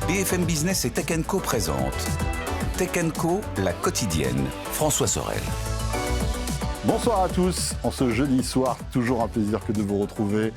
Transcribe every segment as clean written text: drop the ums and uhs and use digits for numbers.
BFM Business et Tech Co présente Tech Co, la quotidienne. François Sorel. Bonsoir à tous, en ce jeudi soir, toujours un plaisir que de vous retrouver.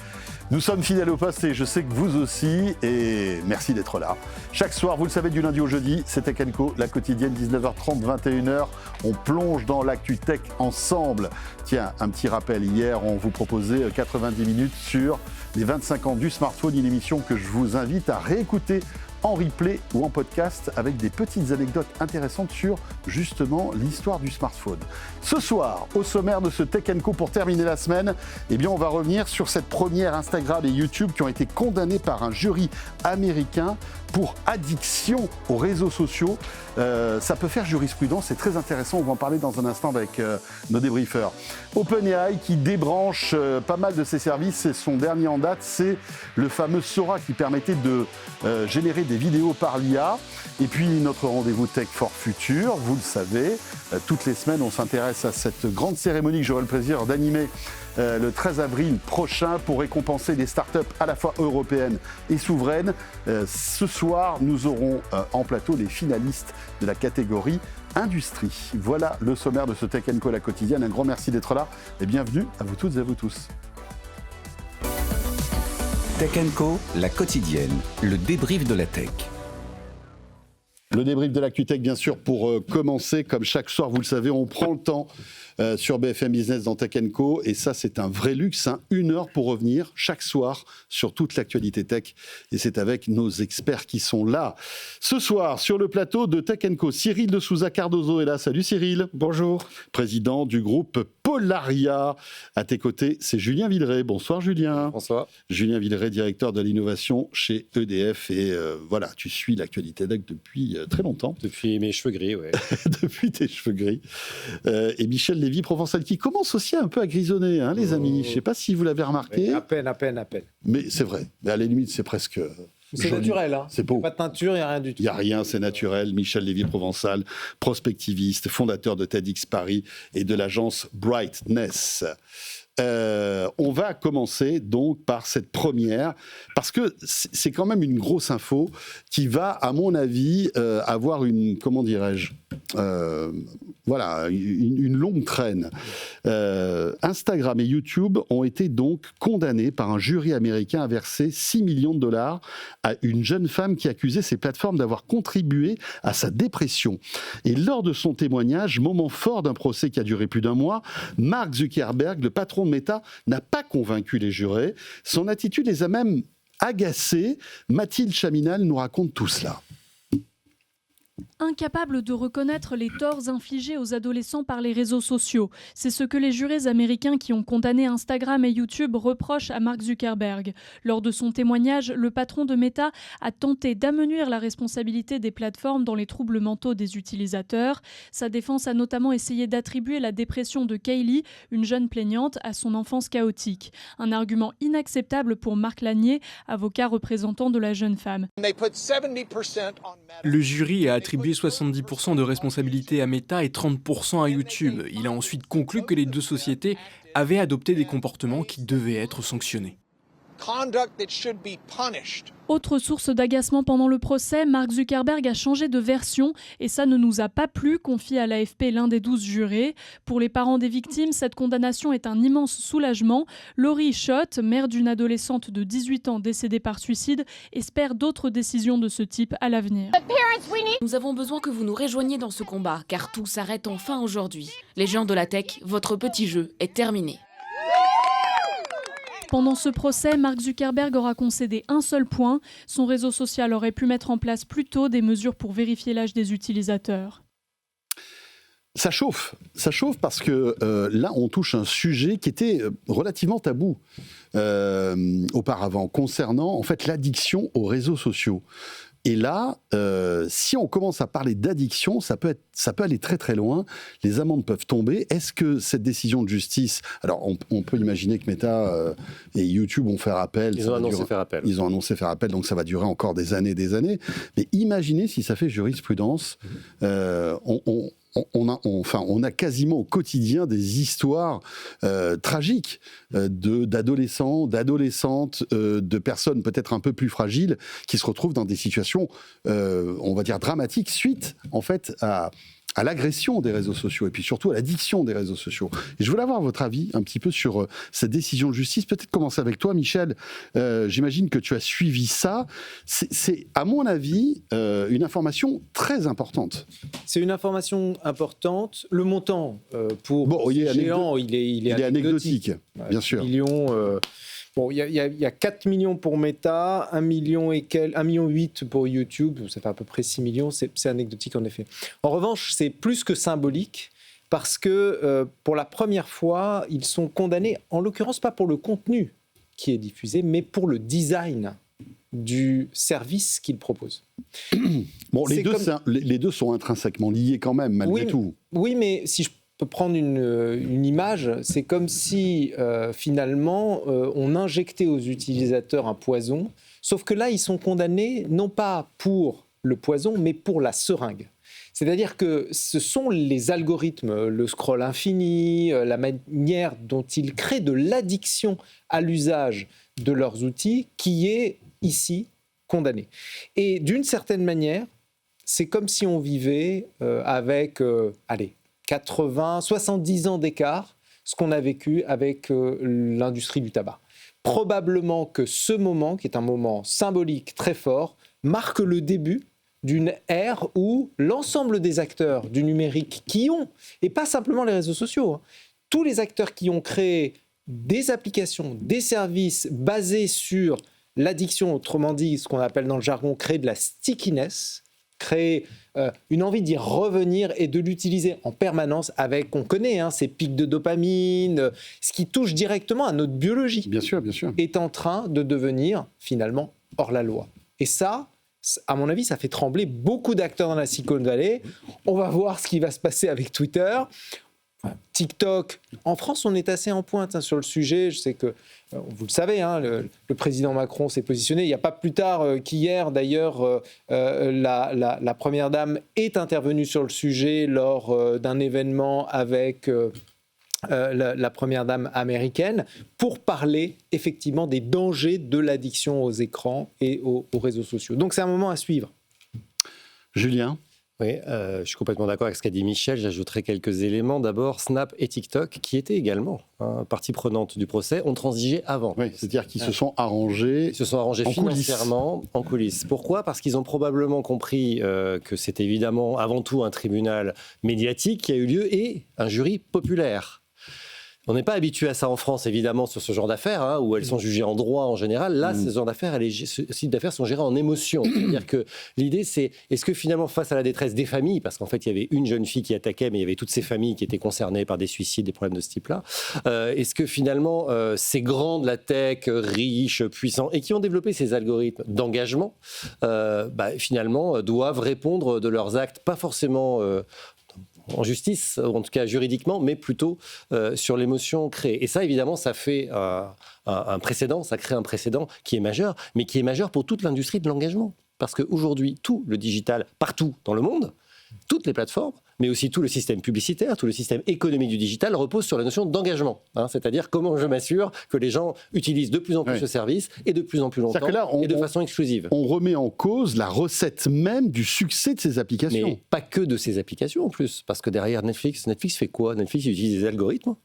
Nous sommes fidèles au poste et je sais que vous aussi, et merci d'être là. Chaque soir, vous le savez, du lundi au jeudi, c'est Tech Co, la quotidienne, 19h30, 21h. On plonge dans l'actu tech ensemble. Tiens, un petit rappel, hier, on vous proposait 90 minutes sur les 25 ans du smartphone, une émission que je vous invite à réécouter en replay ou en podcast avec des petites anecdotes intéressantes sur justement l'histoire du smartphone. Ce soir, au sommaire de ce Tech Co pour terminer la semaine, eh bien on va revenir sur cette première Instagram et YouTube qui ont été condamnés par un jury américain pour addiction aux réseaux sociaux. Ça peut faire jurisprudence, c'est très intéressant, on va en parler dans un instant avec nos débriefeurs. OpenAI qui débranche pas mal de ses services et son dernier en date, c'est le fameux Sora qui permettait de générer des vidéos par l'IA. Et puis notre rendez-vous Tech for Future, vous le savez, toutes les semaines on s'intéresse à cette grande cérémonie que j'aurai le plaisir d'animer le 13 avril prochain pour récompenser des startups à la fois européennes et souveraines. Ce soir, nous aurons en plateau les finalistes de la catégorie Industrie. Voilà le sommaire de ce Tech Co la quotidienne. Un grand merci d'être là et bienvenue à vous toutes et à vous tous. Tech Co, la quotidienne, le débrief de la tech. Le débrief de l'actu tech, bien sûr, pour commencer, comme chaque soir, vous le savez, on prend le temps sur BFM Business dans Tech Co. Et ça, c'est un vrai luxe, hein, 1 heure pour revenir chaque soir sur toute l'actualité tech. Et c'est avec nos experts qui sont là. Ce soir, sur le plateau de Tech Co, Cyril de Souza Cardozo est là. Salut Cyril. Bonjour. Président du groupe Polaria. À tes côtés, c'est Julien Villeray. Bonsoir Julien. Bonsoir. Julien Villeray, directeur de l'innovation chez EDF. Et voilà, tu suis l'actualité tech depuis très longtemps. Depuis mes cheveux gris, oui. Depuis tes cheveux gris. Et Michel Lévy-Provençal qui commence aussi un peu à grisonner, hein, les amis. Je ne sais pas si vous l'avez remarqué. Oui, à peine. Mais c'est vrai. Mais à la limite, c'est presque... C'est naturel, hein. C'est beau. Pas de teinture, il n'y a rien du tout. Il n'y a rien, c'est naturel. Michel Lévy-Provençal, prospectiviste, fondateur de TEDx Paris et de l'agence Brightness. On va commencer donc par cette première, parce que c'est quand même une grosse info qui va, à mon avis, avoir une, comment dirais-je, voilà, une longue traîne. Instagram et YouTube ont été donc condamnés par un jury américain à verser 6 millions de dollars à une jeune femme qui accusait ces plateformes d'avoir contribué à sa dépression. Et lors de son témoignage, moment fort d'un procès qui a duré plus d'1 mois, Mark Zuckerberg, le patron de Meta, n'a pas convaincu les jurés. Son attitude les a même agacés. Mathilde Chaminal nous raconte tout cela. Incapable de reconnaître les torts infligés aux adolescents par les réseaux sociaux. C'est ce que les jurés américains qui ont condamné Instagram et YouTube reprochent à Mark Zuckerberg. Lors de son témoignage, le patron de Meta a tenté d'amenuire la responsabilité des plateformes dans les troubles mentaux des utilisateurs. Sa défense a notamment essayé d'attribuer la dépression de Kaylee, une jeune plaignante, à son enfance chaotique. Un argument inacceptable pour Marc Lanier, avocat représentant de la jeune femme. Le jury a attribué 70% de responsabilité à Meta et 30% à YouTube. Il a ensuite conclu que les deux sociétés avaient adopté des comportements qui devaient être sanctionnés. Autre source d'agacement pendant le procès, Mark Zuckerberg a changé de version et ça ne nous a pas plu, confie à l'AFP l'un des 12 jurés. Pour les parents des victimes, cette condamnation est un immense soulagement. Laurie Schott, mère d'une adolescente de 18 ans décédée par suicide, espère d'autres décisions de ce type à l'avenir. Nous avons besoin que vous nous rejoigniez dans ce combat, car tout s'arrête enfin aujourd'hui. Les géants de la tech, votre petit jeu est terminé. Pendant ce procès, Mark Zuckerberg aura concédé un seul point. Son réseau social aurait pu mettre en place plus tôt des mesures pour vérifier l'âge des utilisateurs. Ça chauffe parce que là, on touche un sujet qui était relativement tabou auparavant, concernant en fait l'addiction aux réseaux sociaux. Et là, si on commence à parler d'addiction, ça peut aller très très loin. Les amendes peuvent tomber. Est-ce que cette décision de justice... Alors, on peut imaginer que Meta et YouTube vont faire appel. Ils ont annoncé faire appel. Ils ont annoncé faire appel, donc ça va durer encore des années. Mais imaginez si ça fait jurisprudence. on a quasiment au quotidien des histoires tragiques d'adolescents, d'adolescentes, de personnes peut-être un peu plus fragiles qui se retrouvent dans des situations, on va dire, dramatiques suite, en fait, à l'agression des réseaux sociaux et puis surtout à l'addiction des réseaux sociaux. Et je voulais avoir votre avis un petit peu sur cette décision de justice. Peut-être commencer avec toi, Michel. J'imagine que tu as suivi ça. C'est à mon avis, une information très importante. C'est une information importante. Le montant pour géant, il est anecdotique. Bien sûr. Il y a 4 millions pour Meta, 1,8 million pour YouTube, ça fait à peu près 6 millions, c'est anecdotique en effet. En revanche, c'est plus que symbolique, parce que pour la première fois, ils sont condamnés, en l'occurrence pas pour le contenu qui est diffusé, mais pour le design du service qu'ils proposent. Bon, les deux sont intrinsèquement liés quand même, malgré tout. Oui, mais si je peux prendre une image, c'est comme si finalement on injectait aux utilisateurs un poison, sauf que là ils sont condamnés non pas pour le poison mais pour la seringue. C'est-à-dire que ce sont les algorithmes, le scroll infini, la manière dont ils créent de l'addiction à l'usage de leurs outils qui est ici condamné. Et d'une certaine manière, c'est comme si on vivait avec 70 ans d'écart, ce qu'on a vécu avec l'industrie du tabac. Probablement que ce moment, qui est un moment symbolique très fort, marque le début d'une ère où l'ensemble des acteurs du numérique qui ont, et pas simplement les réseaux sociaux, tous les acteurs qui ont créé des applications, des services basés sur l'addiction, autrement dit, ce qu'on appelle dans le jargon, créer de la stickiness, créer une envie d'y revenir et de l'utiliser en permanence avec, on connaît ces pics de dopamine, ce qui touche directement à notre biologie. Bien sûr, bien sûr. Est en train de devenir finalement hors la loi. Et ça, à mon avis, ça fait trembler beaucoup d'acteurs dans la Silicon Valley. On va voir ce qui va se passer avec Twitter. TikTok, en France, on est assez en pointe sur le sujet. Je sais que, vous le savez, le président Macron s'est positionné. Il n'y a pas plus tard qu'hier, d'ailleurs, la première dame est intervenue sur le sujet lors d'un événement avec la première dame américaine pour parler effectivement des dangers de l'addiction aux écrans et aux réseaux sociaux. Donc c'est un moment à suivre. Julien ? Oui, je suis complètement d'accord avec ce qu'a dit Michel. J'ajouterai quelques éléments. D'abord, Snap et TikTok, qui étaient également partie prenante du procès, ont transigé avant. Oui, c'est-à-dire qu'ils se sont arrangés. Ils se sont arrangés financièrement en coulisses. Pourquoi ? Parce qu'ils ont probablement compris que c'était évidemment avant tout un tribunal médiatique qui a eu lieu et un jury populaire. On n'est pas habitué à ça en France, évidemment, sur ce genre d'affaires, où elles sont jugées en droit en général. Là, ce genre d'affaires, ce type d'affaires sont gérées en émotion. C'est-à-dire que l'idée, c'est, est-ce que finalement, face à la détresse des familles, parce qu'en fait, il y avait une jeune fille qui attaquait, mais il y avait toutes ces familles qui étaient concernées par des suicides, des problèmes de ce type-là, est-ce que finalement, ces grands de la tech, riches, puissants, et qui ont développé ces algorithmes d'engagement, finalement, doivent répondre de leurs actes, pas forcément en justice, ou en tout cas juridiquement, mais plutôt sur l'émotion créée. Et ça, évidemment, ça fait un précédent, ça crée un précédent qui est majeur, mais qui est majeur pour toute l'industrie de l'engagement. Parce qu'aujourd'hui, tout le digital, partout dans le monde, toutes les plateformes, mais aussi tout le système publicitaire, tout le système économique du digital repose sur la notion d'engagement. C'est-à-dire comment je m'assure que les gens utilisent de plus en plus ce service et de plus en plus longtemps et de façon exclusive. On remet en cause la recette même du succès de ces applications. Mais pas que de ces applications en plus, parce que derrière Netflix fait quoi ? Netflix utilise des algorithmes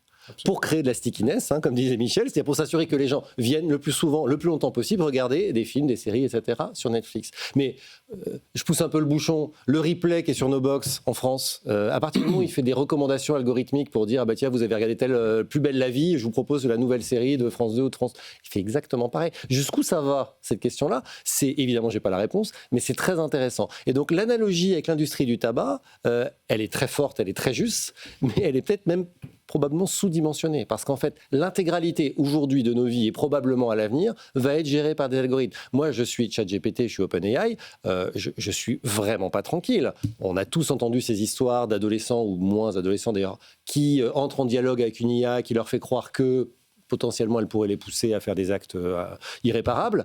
pour créer de la stickiness, comme disait Michel, c'est pour s'assurer que les gens viennent le plus souvent, le plus longtemps possible, regarder des films, des séries, etc. sur Netflix. Mais je pousse un peu le bouchon, le replay qui est sur nos box en France, à partir du moment où il fait des recommandations algorithmiques pour dire tiens, vous avez regardé telle Plus belle la vie, je vous propose la nouvelle série de France 2 ou de France, il fait exactement pareil. Jusqu'où ça va, cette question-là ? C'est évidemment, j'ai pas la réponse, mais c'est très intéressant. Et donc l'analogie avec l'industrie du tabac, elle est très forte, elle est très juste, mais elle est peut-être même probablement sous-dimensionnée, parce qu'en fait, l'intégralité aujourd'hui de nos vies et probablement à l'avenir va être gérée par des algorithmes. Moi, je suis ChatGPT, je suis OpenAI, je suis vraiment pas tranquille. On a tous entendu ces histoires d'adolescents, ou moins adolescents d'ailleurs, qui entrent en dialogue avec une IA, qui leur fait croire que potentiellement elle pourrait les pousser à faire des actes irréparables.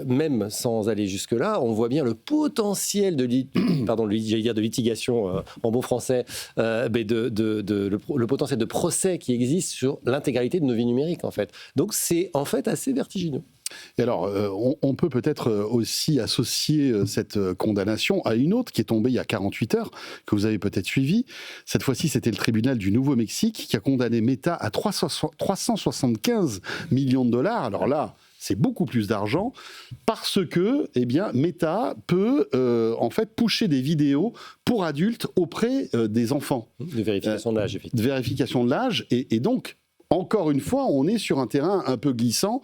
Même sans aller jusque-là, on voit bien le potentiel de litigation en bon français, mais le potentiel de procès qui existe sur l'intégralité de nos vies numériques en fait. Donc c'est en fait assez vertigineux. Et alors, on peut peut-être aussi associer cette condamnation à une autre qui est tombée il y a 48 heures, que vous avez peut-être suivie. Cette fois-ci, c'était le tribunal du Nouveau-Mexique qui a condamné Meta à 375 millions de dollars. Alors là, c'est beaucoup plus d'argent parce que Meta peut en fait pusher des vidéos pour adultes auprès des enfants. De vérification de l'âge, effectivement. De vérification de l'âge. Et donc, encore une fois, on est sur un terrain un peu glissant.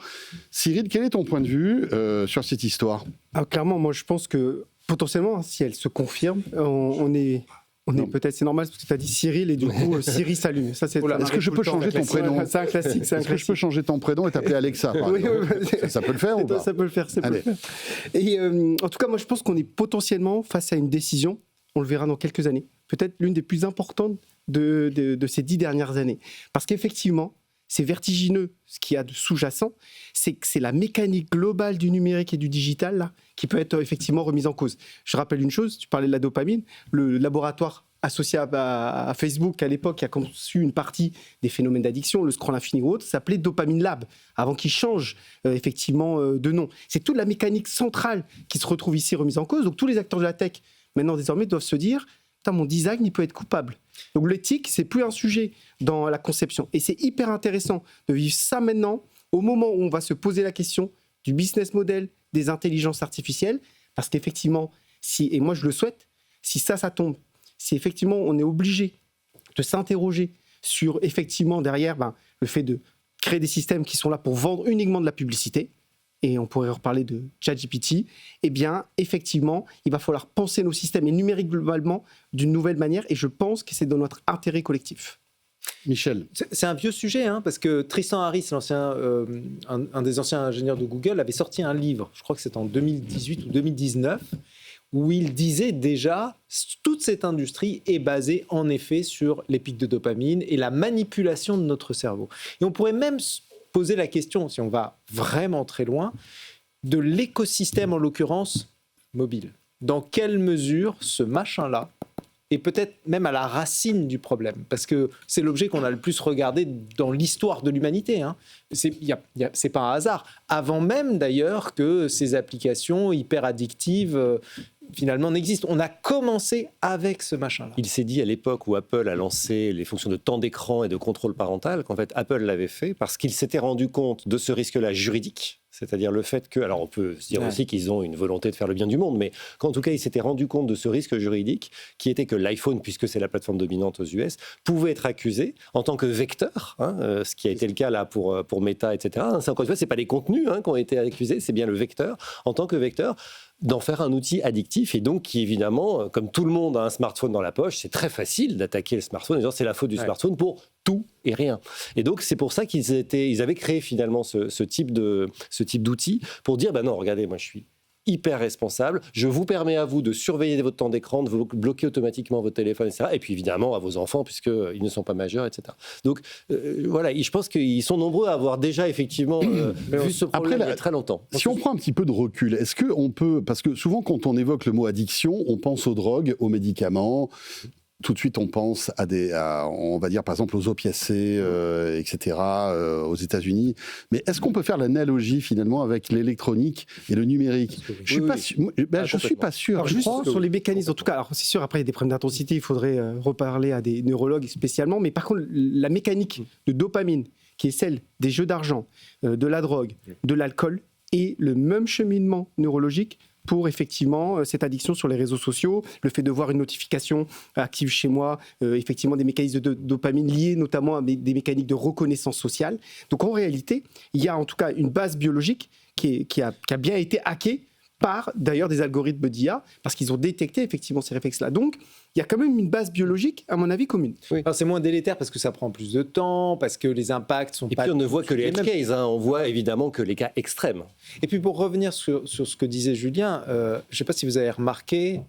Cyril, quel est ton point de vue sur cette histoire ? Alors, clairement, moi je pense que potentiellement, si elle se confirme, on est peut-être, c'est normal parce que tu as dit Cyril et du coup Cyril s'allume. Ça, est-ce que je peux changer ton prénom ? C'est un classique. Est-ce que je peux changer ton prénom et t'appeler Alexa par exemple ? Ça peut le faire ou pas ? Ça peut le faire. Et en tout cas, moi je pense qu'on est potentiellement face à une décision, on le verra dans quelques années, peut-être l'une des plus importantes de ces 10 dernières années. Parce qu'effectivement, c'est vertigineux ce qu'il y a de sous-jacent, c'est que c'est la mécanique globale du numérique et du digital là, qui peut être effectivement remise en cause. Je rappelle une chose, tu parlais de la dopamine, le laboratoire associé à Facebook à l'époque qui a conçu une partie des phénomènes d'addiction, le scroll infini ou autre, s'appelait Dopamine Lab, avant qu'il change effectivement de nom. C'est toute la mécanique centrale qui se retrouve ici remise en cause. Donc tous les acteurs de la tech, maintenant désormais, doivent se dire « mon design, il peut être coupable ». Donc l'éthique, c'est plus un sujet dans la conception. Et c'est hyper intéressant de vivre ça maintenant, au moment où on va se poser la question du business model des intelligences artificielles, parce qu'effectivement, et moi je le souhaite, si ça tombe, si effectivement on est obligé de s'interroger sur effectivement derrière le fait de créer des systèmes qui sont là pour vendre uniquement de la publicité, et on pourrait reparler de ChatGPT, effectivement, il va falloir penser nos systèmes et numérique globalement d'une nouvelle manière, et je pense que c'est dans notre intérêt collectif. Michel. C'est un vieux sujet, parce que Tristan Harris, un des anciens ingénieurs de Google, avait sorti un livre, je crois que c'est en 2018 ou 2019, où il disait déjà toute cette industrie est basée en effet sur les pics de dopamine et la manipulation de notre cerveau. Et on pourrait même poser la question, si on va vraiment très loin, de l'écosystème, en l'occurrence mobile. Dans quelle mesure ce machin-là est peut-être même à la racine du problème ? Parce que c'est l'objet qu'on a le plus regardé dans l'histoire de l'humanité. C'est pas un hasard. Avant même, d'ailleurs, que ces applications hyper addictives finalement n'existent. On a commencé avec ce machin-là. Il s'est dit à l'époque où Apple a lancé les fonctions de temps d'écran et de contrôle parental qu'en fait Apple l'avait fait parce qu'il s'était rendu compte de ce risque-là juridique, c'est-à-dire le fait que, alors on peut se dire aussi qu'ils ont une volonté de faire le bien du monde, mais qu'en tout cas il s'était rendu compte de ce risque juridique qui était que l'iPhone, puisque c'est la plateforme dominante aux US, pouvait être accusé en tant que vecteur, ce qui a été le cas là pour Meta, etc. C'est encore une fois, c'est pas les contenus qui ont été accusés, c'est bien le vecteur, en tant que vecteur, d'en faire un outil addictif et donc qui évidemment, comme tout le monde a un smartphone dans la poche, c'est très facile d'attaquer le smartphone en disant c'est la faute du smartphone pour tout et rien. Et donc c'est pour ça qu'ils avaient créé finalement ce type d'outil pour dire non, regardez, moi je suis hyper responsable, je vous permets à vous de surveiller votre temps d'écran, de vous bloquer automatiquement votre téléphone, etc. Et puis évidemment à vos enfants, puisqu'ils ne sont pas majeurs, etc. Donc voilà, je pense qu'ils sont nombreux à avoir déjà effectivement vu ce problème il y a très longtemps. Si on prend un petit peu de recul, est-ce qu'on peut, parce que souvent quand on évoque le mot addiction, on pense aux drogues, aux médicaments, tout de suite on pense on va dire par exemple aux opiacés, etc., aux États-Unis. Mais est-ce qu'on peut faire l'analogie finalement avec l'électronique et le numérique ? Je suis pas sûr. Alors, juste sur les mécanismes, en tout cas, alors c'est sûr, après il y a des problèmes d'intensité, il faudrait reparler à des neurologues spécialement, mais par contre la mécanique de dopamine, qui est celle des jeux d'argent, de la drogue, de l'alcool, est le même cheminement neurologique pour effectivement cette addiction sur les réseaux sociaux, le fait de voir une notification active chez moi, effectivement des mécanismes de dopamine liés notamment à des mécaniques de reconnaissance sociale. Donc en réalité, il y a en tout cas une base biologique qui a bien été hackée par d'ailleurs des algorithmes d'IA, parce qu'ils ont détecté effectivement ces réflexes-là. Donc, il y a quand même une base biologique, à mon avis, commune. Oui. Alors, c'est moins délétère parce que ça prend plus de temps, parce que les impacts sont et pas... Et puis on ne voit que les edge cases, on voit évidemment que les cas extrêmes. Et puis pour revenir sur ce que disait Julien, je ne sais pas si vous avez remarqué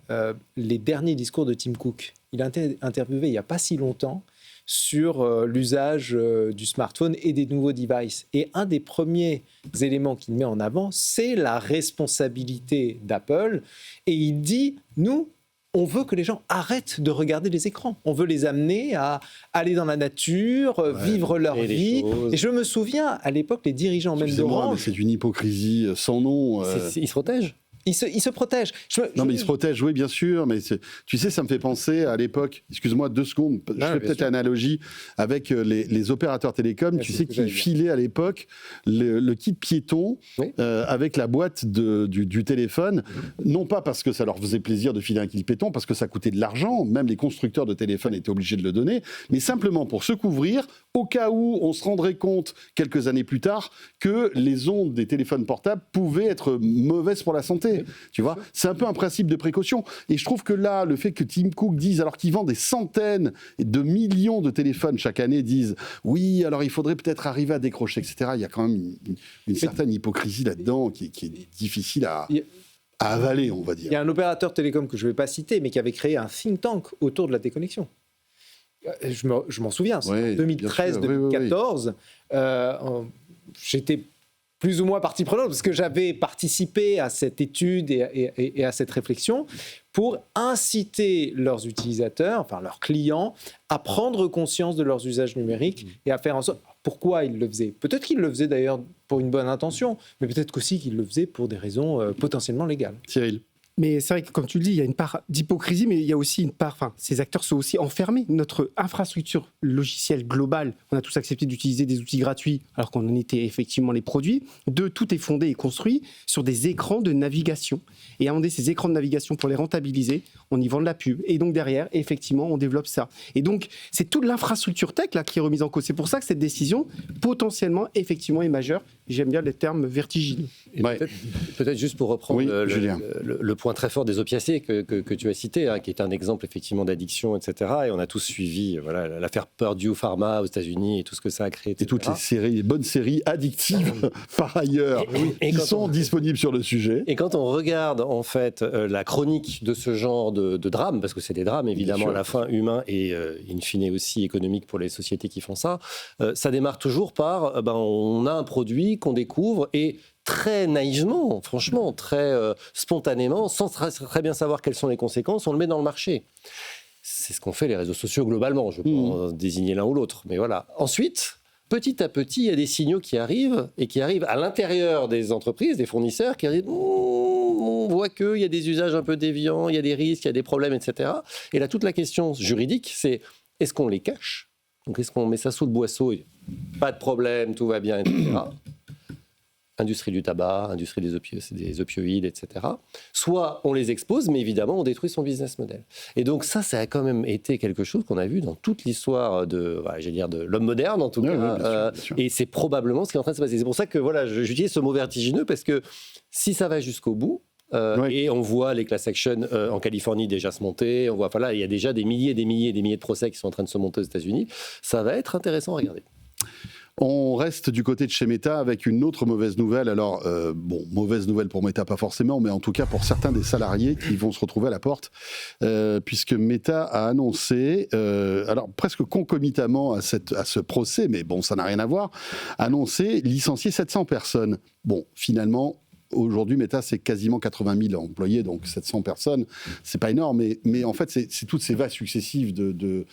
les derniers discours de Tim Cook. Il a été interviewé il n'y a pas si longtemps sur l'usage du smartphone et des nouveaux devices. Et un des premiers éléments qu'il met en avant, c'est la responsabilité d'Apple. Et il dit, nous, on veut que les gens arrêtent de regarder les écrans. On veut les amener à aller dans la nature, vivre leur vie. Et je me souviens, à l'époque, les dirigeants même d'Orange... C'est une hypocrisie sans nom. Ils se protègent. Il se protège. Mais il se protège, oui, bien sûr. Mais tu sais, ça me fait penser à l'époque, excuse-moi 2 secondes, je fais peut-être l'analogie avec les opérateurs télécoms, tu sais, qui filaient à l'époque le kit piéton avec la boîte du téléphone, non pas parce que ça leur faisait plaisir de filer un kit piéton, parce que ça coûtait de l'argent, même les constructeurs de téléphones étaient obligés de le donner, mais simplement pour se couvrir, au cas où on se rendrait compte, quelques années plus tard, que les ondes des téléphones portables pouvaient être mauvaises pour la santé. Tu vois, c'est un peu un principe de précaution. Et je trouve que là, le fait que Tim Cook dise, alors qu'il vend des centaines de millions de téléphones chaque année, disent oui, alors il faudrait peut-être arriver à décrocher, etc. Il y a quand même une certaine hypocrisie là-dedans qui est difficile à avaler, on va dire. Il y a un opérateur télécom que je ne vais pas citer, mais qui avait créé un think tank autour de la déconnexion. Je m'en souviens, c'est en 2013-2014. J'étais plus ou moins partie prenante, parce que j'avais participé à cette étude et à cette réflexion pour inciter leurs utilisateurs, enfin leurs clients, à prendre conscience de leurs usages numériques et à faire en sorte... Pourquoi ils le faisaient ? Peut-être qu'ils le faisaient d'ailleurs pour une bonne intention, mais peut-être aussi qu'ils le faisaient pour des raisons potentiellement légales. Cyril ? Mais c'est vrai que, comme tu le dis, il y a une part d'hypocrisie, mais il y a aussi une part... Enfin, ces acteurs sont aussi enfermés. Notre infrastructure logicielle globale, on a tous accepté d'utiliser des outils gratuits, alors qu'on en était effectivement les produits. Tout est fondé et construit sur des écrans de navigation. Et à un moment donné, ces écrans de navigation, pour les rentabiliser, on y vend de la pub. Et donc, derrière, effectivement, on développe ça. Et donc, c'est toute l'infrastructure tech là, qui est remise en cause. C'est pour ça que cette décision, potentiellement, effectivement, est majeure. J'aime bien les termes vertigineux. Peut-être juste pour reprendre le point très fort des opiacés que tu as cité, qui est un exemple effectivement d'addiction, etc. Et on a tous suivi l'affaire Purdue Pharma aux États-Unis et tout ce que ça a créé, etc. Et toutes les bonnes séries addictives, par ailleurs, qui sont disponibles sur le sujet. Et quand on regarde en fait la chronique de ce genre de drame, parce que c'est des drames évidemment à la fin humains et in fine aussi économiques pour les sociétés qui font ça, ça démarre toujours par on a un produit qu'on découvre et très naïvement, franchement, très spontanément, sans très bien savoir quelles sont les conséquences, on le met dans le marché. C'est ce qu'ont fait les réseaux sociaux globalement, je peux désigner l'un ou l'autre. Mais voilà. Ensuite, petit à petit, il y a des signaux qui arrivent et qui arrivent à l'intérieur des entreprises, des fournisseurs, qui disent on voit qu'il y a des usages un peu déviants, il y a des risques, il y a des problèmes, etc. Et là, toute la question juridique, c'est est-ce qu'on les cache ? Donc, est-ce qu'on met ça sous le boisseau ? Pas de problème, tout va bien, etc. Industrie du tabac, industrie des opioïdes, etc. Soit on les expose, mais évidemment, on détruit son business model. Et donc ça a quand même été quelque chose qu'on a vu dans toute l'histoire de l'homme moderne, en tout cas. Bien sûr. Et c'est probablement ce qui est en train de se passer. C'est pour ça que j'utilise ce mot vertigineux, parce que si ça va jusqu'au bout, et on voit les class action en Californie déjà se monter, on voit, il y a déjà des milliers de procès qui sont en train de se monter aux États-Unis, ça va être intéressant à regarder. On reste du côté de chez Meta avec une autre mauvaise nouvelle. Alors, mauvaise nouvelle pour Meta, pas forcément, mais en tout cas pour certains des salariés qui vont se retrouver à la porte, puisque Meta a annoncé, alors presque concomitamment à ce procès, mais bon, ça n'a rien à voir, annoncé licencier 700 personnes. Bon, finalement... Aujourd'hui, Meta, c'est quasiment 80 000 employés, donc 700 personnes, c'est pas énorme, mais en fait, c'est toutes ces vagues successives de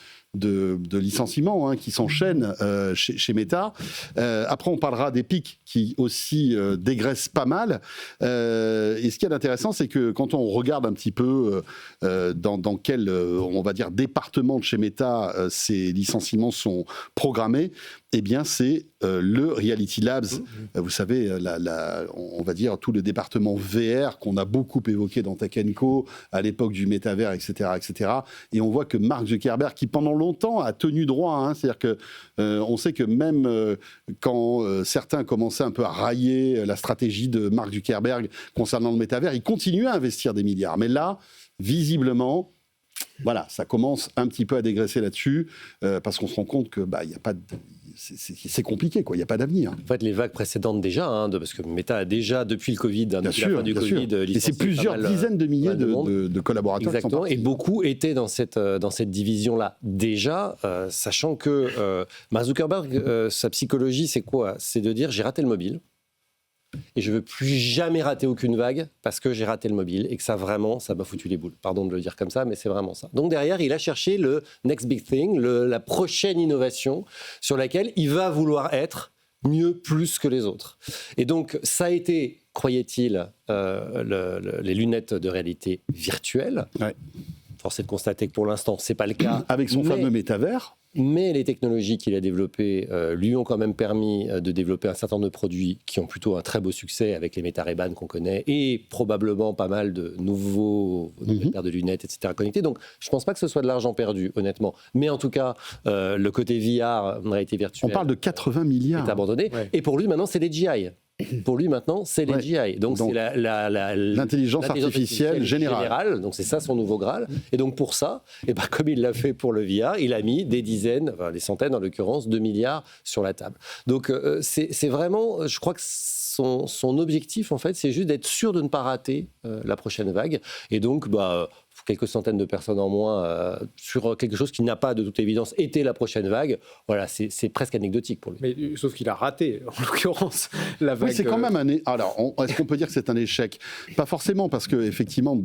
licenciements qui s'enchaînent chez Meta. Après, on parlera des pics qui aussi dégraissent pas mal. Et ce qui est intéressant, c'est que quand on regarde un petit peu dans quel, on va dire, département de chez Meta ces licenciements sont programmés, eh bien, c'est le Reality Labs. Vous savez, on va dire tout le département VR qu'on a beaucoup évoqué dans Tech & Co, à l'époque du métavers, etc., etc. Et on voit que Mark Zuckerberg, qui pendant longtemps a tenu droit, c'est-à-dire que on sait que même quand certains commençaient un peu à railler la stratégie de Mark Zuckerberg concernant le métavers, il continuait à investir des milliards. Mais là, visiblement... Voilà, ça commence un petit peu à dégraisser là-dessus, parce qu'on se rend compte que il n'y a pas c'est compliqué, quoi. Il n'y a pas d'avenir. En fait, les vagues précédentes déjà, parce que Meta a déjà, depuis le Covid, depuis la fin du Covid, et c'est plusieurs dizaines de milliers de collaborateurs. Exactement, et beaucoup étaient dans cette division-là déjà, sachant que Mark Zuckerberg, sa psychologie, c'est quoi ? C'est de dire, j'ai raté le mobile, et je ne veux plus jamais rater aucune vague parce que j'ai raté le mobile et que ça m'a foutu les boules. Pardon de le dire comme ça, mais c'est vraiment ça. Donc derrière, il a cherché le next big thing, la prochaine innovation sur laquelle il va vouloir être mieux, plus que les autres. Et donc ça a été, croyait-il, les lunettes de réalité virtuelle. Ouais. Force est de constater que pour l'instant, ce n'est pas le cas. Avec son fameux métavers. Mais les technologies qu'il a développées lui ont quand même permis de développer un certain nombre de produits qui ont plutôt un très beau succès avec les Meta Ray-Ban qu'on connaît et probablement pas mal de nouveaux paires de lunettes, etc. connectées. Donc, je ne pense pas que ce soit de l'argent perdu, honnêtement. Mais en tout cas, le côté VR, réalité virtuelle... On parle de 80 milliards. ...est abandonné. Ouais. Et pour lui, maintenant, c'est les GI. Pour lui, maintenant, c'est les GI. Donc c'est l'intelligence artificielle générale. Donc, c'est ça son nouveau Graal. Et donc, pour ça, comme il l'a fait pour le VR, il a mis des centaines, en l'occurrence, de milliards sur la table. Donc, c'est vraiment, je crois que son objectif, en fait, c'est juste d'être sûr de ne pas rater la prochaine vague. Et donc, quelques centaines de personnes en moins sur quelque chose qui n'a pas de toute évidence été la prochaine vague, voilà, c'est presque anecdotique pour lui. Mais sauf qu'il a raté, en l'occurrence, la vague. Oui, c'est quand même Alors, est-ce qu'on peut dire que c'est un échec ? Pas forcément, parce qu'effectivement,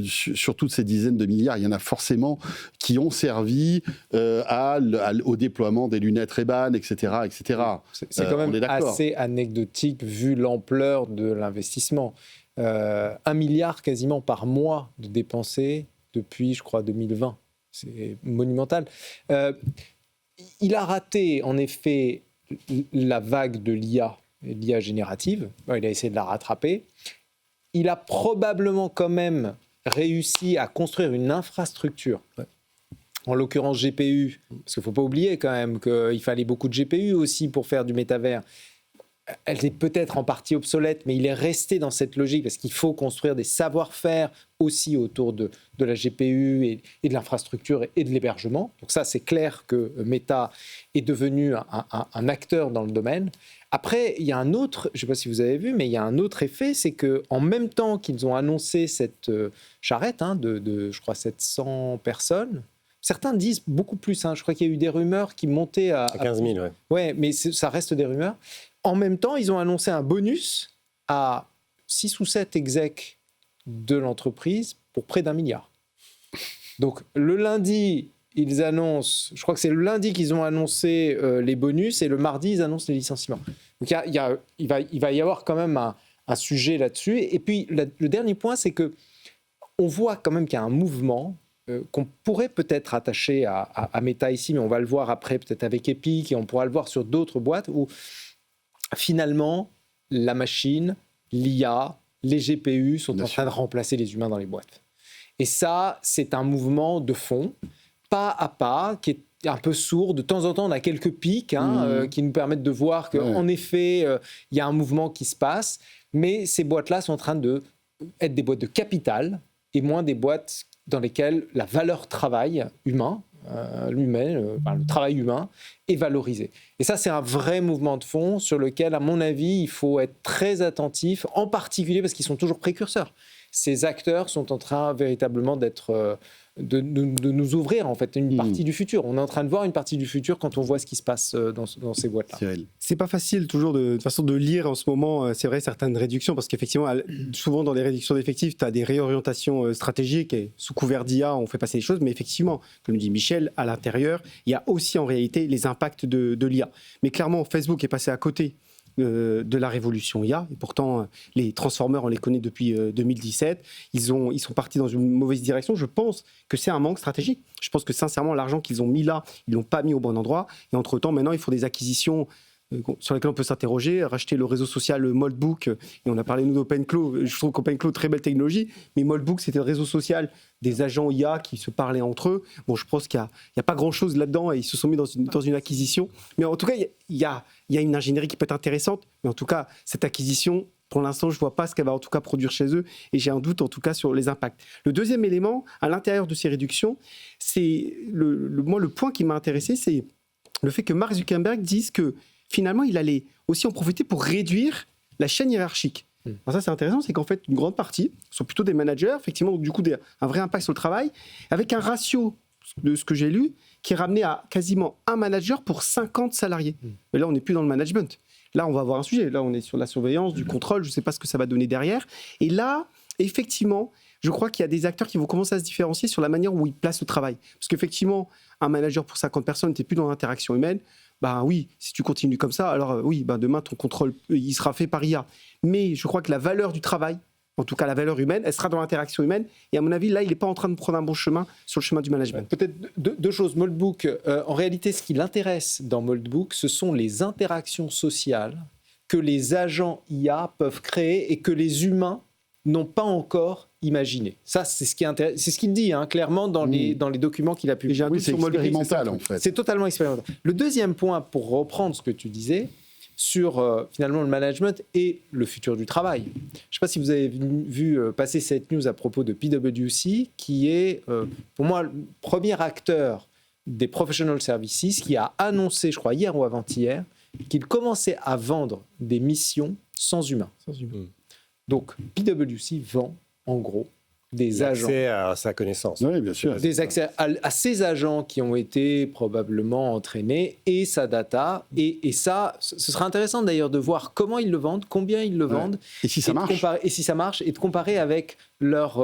sur toutes ces dizaines de milliards, il y en a forcément qui ont servi au déploiement des lunettes Ray-Ban, etc. etc. C'est quand même assez anecdotique vu l'ampleur de l'investissement. 1 milliard quasiment par mois de dépensés depuis, je crois, 2020. C'est monumental. Il a raté, en effet, la vague de l'IA générative. Il a essayé de la rattraper. Il a probablement quand même réussi à construire une infrastructure. En l'occurrence GPU, parce qu'il ne faut pas oublier quand même qu'il fallait beaucoup de GPU aussi pour faire du métavers. Elle est peut-être en partie obsolète, mais il est resté dans cette logique parce qu'il faut construire des savoir-faire aussi autour de la GPU et de l'infrastructure et de l'hébergement. Donc ça, c'est clair que Meta est devenu un acteur dans le domaine. Après, il y a un autre, je ne sais pas si vous avez vu, mais il y a un autre effet, c'est qu'en même temps qu'ils ont annoncé cette charrette de, je crois, 700 personnes, certains disent beaucoup plus. Je crois qu'il y a eu des rumeurs qui montaient à 15 000, ouais. Ouais, mais ça reste des rumeurs. En même temps, ils ont annoncé un bonus à 6 ou 7 execs de l'entreprise pour près d'1 milliard. Donc, le lundi, ils annoncent, je crois que c'est le lundi qu'ils ont annoncé les bonus et le mardi, ils annoncent les licenciements. Donc, il va y avoir quand même un sujet là-dessus. Et puis, le dernier point, c'est qu'on voit quand même qu'il y a un mouvement qu'on pourrait peut-être attacher à Meta ici, mais on va le voir après peut-être avec Epic et on pourra le voir sur d'autres boîtes où finalement, la machine, l'IA, les GPU sont en train de remplacer les humains dans les boîtes. Et ça, c'est un mouvement de fond, pas à pas, qui est un peu sourd. De temps en temps, on a quelques pics qui nous permettent de voir qu'en effet, il y a un mouvement qui se passe. Mais ces boîtes-là sont en train d'être des boîtes de capital et moins des boîtes dans lesquelles la valeur travail humain, le travail humain est valorisé. Et ça, c'est un vrai mouvement de fond sur lequel, à mon avis, il faut être très attentif, en particulier parce qu'ils sont toujours précurseurs. Ces acteurs sont en train véritablement de nous ouvrir en fait une partie du futur. On est en train de voir une partie du futur quand on voit ce qui se passe dans ces boîtes-là. C'est pas facile toujours de façon de lire en ce moment, c'est vrai, certaines réductions, parce qu'effectivement, souvent dans les réductions d'effectifs, tu as des réorientations stratégiques et sous couvert d'IA, on fait passer les choses, mais effectivement, comme dit Michel, à l'intérieur, il y a aussi en réalité les impacts de l'IA. Mais clairement, Facebook est passé à côté de la révolution IA, et pourtant les Transformers, on les connaît depuis 2017, ils sont partis dans une mauvaise direction. Je pense que c'est un manque stratégique. Je pense que sincèrement, l'argent qu'ils ont mis là, ils l'ont pas mis au bon endroit, et entre-temps, maintenant, il faut des acquisitions sur lesquelles on peut s'interroger, racheter le réseau social Moldbook, et on a parlé nous d'OpenClaw, je trouve qu'OpenClaw, très belle technologie, mais Moldbook, c'était le réseau social des agents IA qui se parlaient entre eux. Bon, je pense qu'il n'y a pas grand-chose là-dedans, et ils se sont mis dans une acquisition, mais en tout cas, il y a une ingénierie qui peut être intéressante, mais en tout cas, cette acquisition, pour l'instant, je ne vois pas ce qu'elle va en tout cas produire chez eux, et j'ai un doute en tout cas sur les impacts. Le deuxième élément, à l'intérieur de ces réductions, c'est le point qui m'a intéressé, c'est le fait que Mark Zuckerberg dise que finalement, il allait aussi en profiter pour réduire la chaîne hiérarchique. Alors ça, c'est intéressant, c'est qu'en fait, une grande partie sont plutôt des managers, effectivement, donc du coup, un vrai impact sur le travail, avec un ratio de ce que j'ai lu, qui est ramené à quasiment un manager pour 50 salariés. Mais là, on n'est plus dans le management. Là, on va avoir un sujet. Là, on est sur la surveillance, du contrôle, je ne sais pas ce que ça va donner derrière. Et là, effectivement, je crois qu'il y a des acteurs qui vont commencer à se différencier sur la manière où ils placent le travail. Parce qu'effectivement, un manager pour 50 personnes, tu n'es plus dans l'interaction humaine. Ben oui, si tu continues comme ça, alors oui, ben demain, ton contrôle, il sera fait par IA. Mais je crois que la valeur du travail, en tout cas la valeur humaine, elle sera dans l'interaction humaine. Et à mon avis, là, il n'est pas en train de prendre un bon chemin sur le chemin du management. Peut-être deux choses. Moldbook, en réalité, ce qui l'intéresse dans Moldbook, ce sont les interactions sociales que les agents IA peuvent créer et que les humains n'ont pas encore imaginé. Ça, c'est ce qu'il dit clairement dans les documents qu'il a publiés. Oui, c'est expérimental en fait. C'est totalement expérimental. Le deuxième point, pour reprendre ce que tu disais, sur finalement le management et le futur du travail. Je ne sais pas si vous avez vu passer cette news à propos de PwC, qui est pour moi le premier acteur des professional services qui a annoncé, je crois hier ou avant-hier, qu'il commençait à vendre des missions sans humain. Donc PwC vend en gros des agents. Accès à sa connaissance. Oui, bien sûr. Des accès à ces agents qui ont été probablement entraînés et sa data. Et ça, ce sera intéressant d'ailleurs de voir comment ils le vendent, combien ils le vendent. Et si ça marche. Et si ça marche, et de comparer avec leur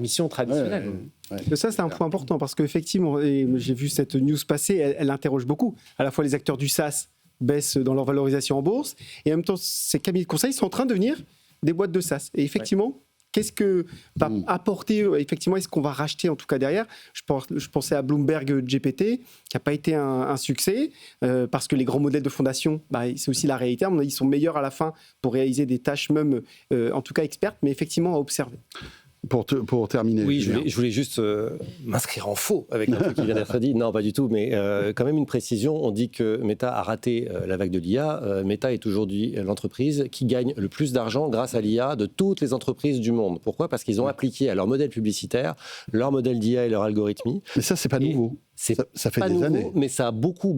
mission traditionnelle. Ouais. Ça, c'est un point important parce qu'effectivement, j'ai vu cette news passer, elle interroge beaucoup. À la fois les acteurs du SaaS baissent dans leur valorisation en bourse et en même temps, ces cabinets de conseil sont en train de devenir des boîtes de SaaS. Et effectivement, qu'est-ce que va apporter, effectivement, est-ce qu'on va racheter en tout cas derrière ? Je pensais à Bloomberg GPT, qui n'a pas été un succès, parce que les grands modèles de fondation, c'est aussi la réalité. À mon avis, ils sont meilleurs à la fin pour réaliser des tâches même, en tout cas expertes, mais effectivement à observer. Pour terminer. Oui, je voulais juste m'inscrire en faux avec un truc qui vient d'être dit. Non, pas du tout, mais quand même une précision. On dit que Meta a raté la vague de l'IA. Meta est aujourd'hui l'entreprise qui gagne le plus d'argent grâce à l'IA de toutes les entreprises du monde. Pourquoi ? Parce qu'ils ont appliqué à leur modèle publicitaire, leur modèle d'IA et leur algorithmie. Mais ça, c'est pas nouveau. Ça fait pas des nouveau, années. Mais ça a beaucoup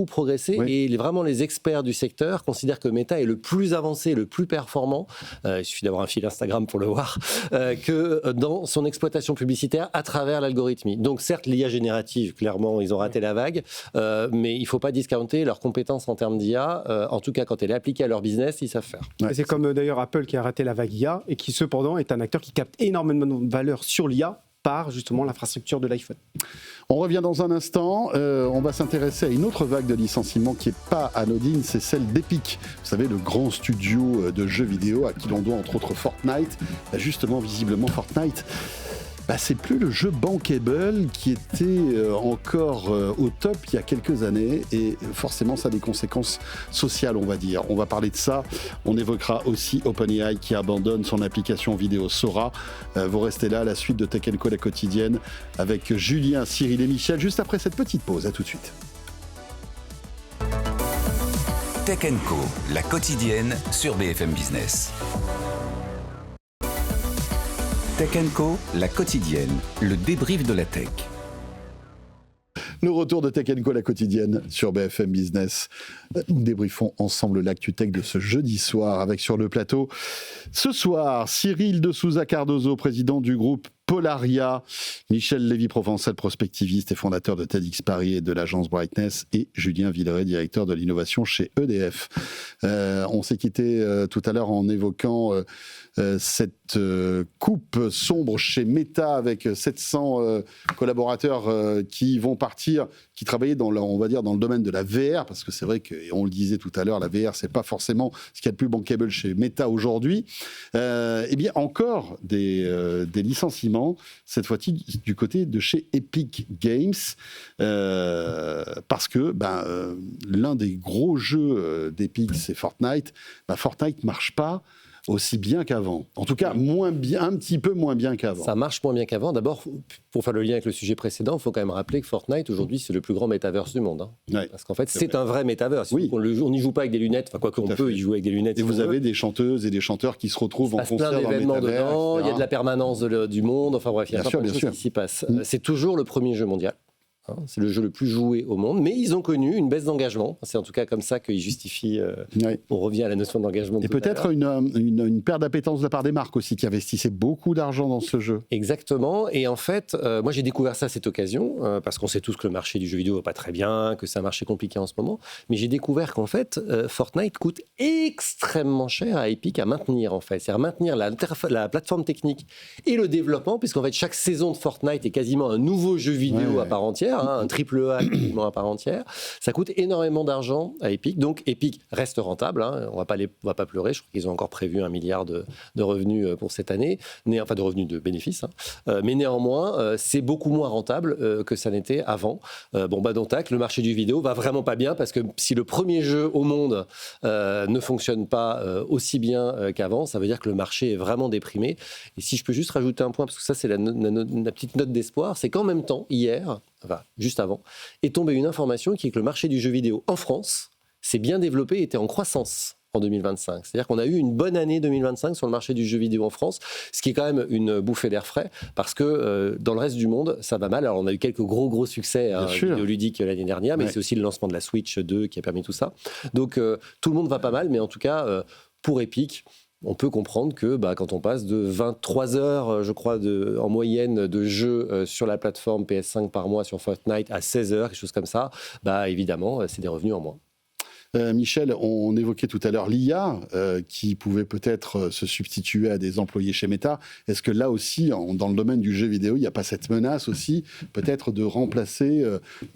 progressé. Oui. Et vraiment, les experts du secteur considèrent que Meta est le plus avancé, le plus performant. Il suffit d'avoir un fil Instagram pour le voir. Que dans son exploitation publicitaire à travers l'algorithmie. Donc certes, l'IA générative, clairement, ils ont raté la vague, mais il ne faut pas discounter leurs compétences en termes d'IA. En tout cas, quand elle est appliquée à leur business, ils savent faire. Ouais, c'est comme d'ailleurs Apple qui a raté la vague IA et qui cependant est un acteur qui capte énormément de valeur sur l'IA par justement l'infrastructure de l'iPhone. On revient dans un instant, on va s'intéresser à une autre vague de licenciements qui n'est pas anodine, c'est celle d'Epic. Vous savez, le grand studio de jeux vidéo à qui l'on doit entre autres Fortnite. Justement, visiblement Fortnite, c'est plus le jeu bankable qui était encore au top il y a quelques années et forcément ça a des conséquences sociales, on va dire. On va parler de ça, on évoquera aussi OpenAI qui abandonne son application vidéo Sora. Vous restez là, la suite de Tech & Co, la quotidienne, avec Julien, Cyril et Michel, juste après cette petite pause. À tout de suite. Tech & Co, la quotidienne sur BFM Business. Tech & Co, la quotidienne, le débrief de la tech. Le retour de Tech & Co, la quotidienne sur BFM Business. Nous débriefons ensemble l'actu tech de ce jeudi soir avec sur le plateau ce soir Cyril de Souza Cardozo, président du groupe Polaria, Michel Lévy-Provençal, prospectiviste et fondateur de TEDx Paris et de l'agence Brightness, et Julien Villeray, directeur de l'innovation chez EDF. On s'est quitté tout à l'heure en évoquant cette coupe sombre chez Meta avec 700 collaborateurs qui vont partir, qui travaillaient on va dire dans le domaine de la VR, parce que c'est vrai qu'on le disait tout à l'heure, la VR c'est pas forcément ce qu'il y a de plus bankable chez Meta aujourd'hui. Eh bien encore des licenciements, cette fois-ci du côté de chez Epic Games, parce que l'un des gros jeux d'Epic, c'est Fortnite. Fortnite marche pas aussi bien qu'avant. En tout cas, moins bien, un petit peu moins bien qu'avant. Ça marche moins bien qu'avant. D'abord, pour faire le lien avec le sujet précédent, il faut quand même rappeler que Fortnite, aujourd'hui, c'est le plus grand métaverse du monde. Ouais. Parce qu'en fait, c'est un vrai métaverse. Oui. On n'y joue pas avec des lunettes, quoique on peut y jouer avec des lunettes. Et vous avez des chanteuses et des chanteurs qui se retrouvent en concert dans le métavers. Dedans, il y a de la permanence du monde, enfin bref, il y a plein de choses qui s'y passent. C'est toujours le premier jeu mondial. C'est le jeu le plus joué au monde, mais ils ont connu une baisse d'engagement. C'est en tout cas comme ça qu'ils justifient. On revient à la notion d'engagement. Et peut-être une perte d'appétence de la part des marques aussi, qui investissaient beaucoup d'argent dans ce jeu. Exactement. Et en fait, moi j'ai découvert ça à cette occasion, parce qu'on sait tous que le marché du jeu vidéo va pas très bien, que c'est un marché compliqué en ce moment. Mais j'ai découvert qu'en fait, Fortnite coûte extrêmement cher à Epic à maintenir, en fait. C'est-à-dire maintenir la plateforme technique et le développement, puisqu'en fait, chaque saison de Fortnite est quasiment un nouveau jeu vidéo à part entière. Un triple A à part entière, ça coûte énormément d'argent à Epic, donc Epic reste rentable, on va pas pleurer, je crois qu'ils ont encore prévu 1 milliard de revenus pour cette année, enfin de revenus de bénéfices, mais néanmoins c'est beaucoup moins rentable que ça n'était avant. Donc le marché du vidéo va vraiment pas bien, parce que si le premier jeu au monde ne fonctionne pas aussi bien qu'avant, ça veut dire que le marché est vraiment déprimé. Et si je peux juste rajouter un point, parce que ça c'est la petite note d'espoir, c'est qu'en même temps, hier, enfin, juste avant, est tombée une information qui est que le marché du jeu vidéo en France s'est bien développé et était en croissance en 2025. C'est-à-dire qu'on a eu une bonne année 2025 sur le marché du jeu vidéo en France, ce qui est quand même une bouffée d'air frais, parce que dans le reste du monde, ça va mal. Alors on a eu quelques gros succès vidéoludiques l'année dernière, mais c'est aussi le lancement de la Switch 2 qui a permis tout ça. Donc tout le monde va pas mal, mais en tout cas, pour Epic, on peut comprendre que quand on passe de 23 heures, je crois, en moyenne de jeux sur la plateforme PS5 par mois sur Fortnite à 16 heures, quelque chose comme ça, évidemment, c'est des revenus en moins. Michel, on évoquait tout à l'heure l'IA qui pouvait peut-être se substituer à des employés chez Meta. Est-ce que là aussi, dans le domaine du jeu vidéo, il n'y a pas cette menace aussi, peut-être de remplacer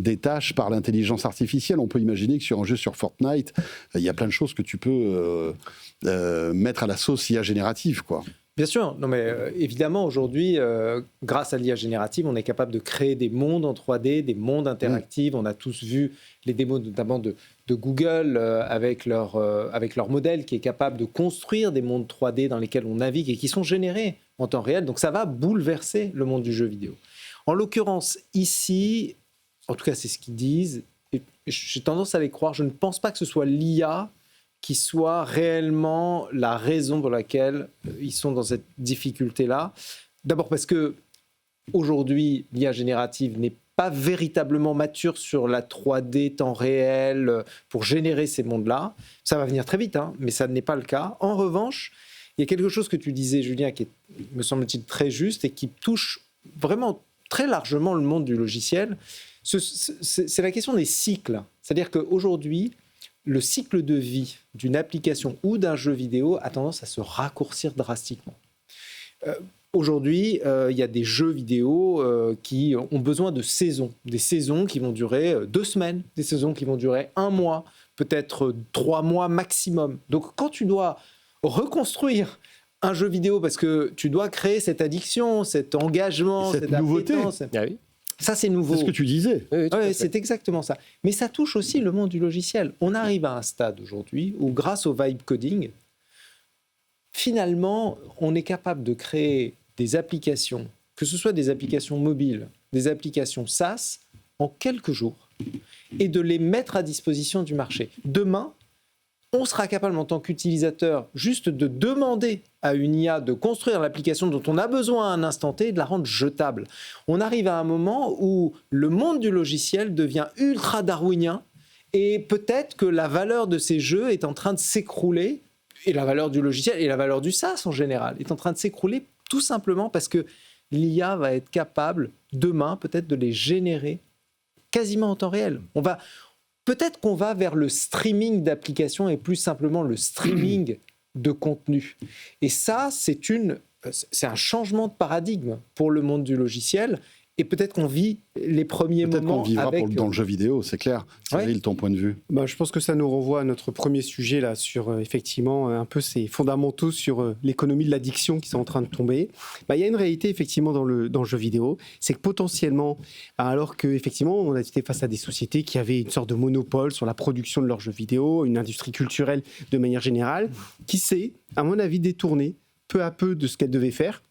des tâches par l'intelligence artificielle? On peut imaginer que sur un jeu sur Fortnite, il y a plein de choses que tu peux mettre à la sauce IA générative, quoi. Bien sûr, non mais évidemment aujourd'hui, grâce à l'IA générative, on est capable de créer des mondes en 3D, des mondes interactifs. On a tous vu les démos notamment de Google avec leur modèle qui est capable de construire des mondes 3D dans lesquels on navigue et qui sont générés en temps réel. Donc ça va bouleverser le monde du jeu vidéo. En l'occurrence ici, en tout cas c'est ce qu'ils disent, et j'ai tendance à les croire, je ne pense pas que ce soit l'IA qui soit réellement la raison pour laquelle ils sont dans cette difficulté-là. D'abord parce que aujourd'hui, l'IA générative n'est pas véritablement mature sur la 3D temps réel pour générer ces mondes-là. Ça va venir très vite, mais ça n'est pas le cas. En revanche, il y a quelque chose que tu disais, Julien, qui est, me semble-t-il, très juste et qui touche vraiment très largement le monde du logiciel. C'est la question des cycles. C'est-à-dire qu'aujourd'hui, le cycle de vie d'une application ou d'un jeu vidéo a tendance à se raccourcir drastiquement. Aujourd'hui, il y a des jeux vidéo qui ont besoin de saisons. Des saisons qui vont durer 2 semaines, des saisons qui vont durer 1 mois, peut-être 3 mois maximum. Donc quand tu dois reconstruire un jeu vidéo parce que tu dois créer cette addiction, cet engagement, cette nouveauté. Ça, c'est nouveau. C'est ce que tu disais. Oui, c'est exactement ça. Mais ça touche aussi le monde du logiciel. On arrive à un stade aujourd'hui où, grâce au vibe coding, finalement, on est capable de créer des applications, que ce soit des applications mobiles, des applications SaaS, en quelques jours, et de les mettre à disposition du marché. Demain, on sera capable, en tant qu'utilisateur, juste de demander à une IA de construire l'application dont on a besoin à un instant T et de la rendre jetable. On arrive à un moment où le monde du logiciel devient ultra darwinien et peut-être que la valeur de ces jeux est en train de s'écrouler, et la valeur du logiciel et la valeur du SaaS en général est en train de s'écrouler tout simplement parce que l'IA va être capable, demain, peut-être de les générer quasiment en temps réel. Peut-être qu'on va vers le streaming d'applications et plus simplement le streaming de contenu. Et ça, c'est un changement de paradigme pour le monde du logiciel. Et peut-être qu'on vit les premiers moments. Peut-être qu'on vivra dans le jeu vidéo, c'est clair. Cyril, ton point de vue? Je pense que ça nous renvoie à notre premier sujet là, sur effectivement un peu ces fondamentaux sur l'économie de l'addiction qui sont en train de tomber. Il y a une réalité effectivement dans le jeu vidéo, c'est que potentiellement, alors qu'effectivement on a été face à des sociétés qui avaient une sorte de monopole sur la production de leurs jeux vidéo, une industrie culturelle de manière générale, qui s'est, à mon avis, détournée peu à peu de ce qu'elle devait faire,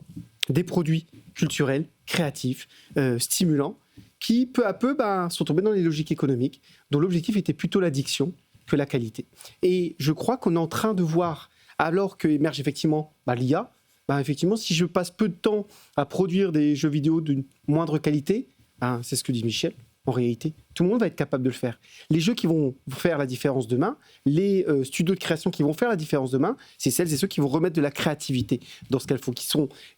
des produits culturels, créatifs, stimulants, qui peu à peu sont tombés dans les logiques économiques, dont l'objectif était plutôt l'addiction que la qualité. Et je crois qu'on est en train de voir, alors qu'émerge effectivement l'IA, effectivement, si je passe peu de temps à produire des jeux vidéo d'une moindre qualité, c'est ce que dit Michel, en réalité. Tout le monde va être capable de le faire. Les jeux qui vont faire la différence demain, les studios de création qui vont faire la différence demain, c'est celles et ceux qui vont remettre de la créativité dans ce qu'elles font,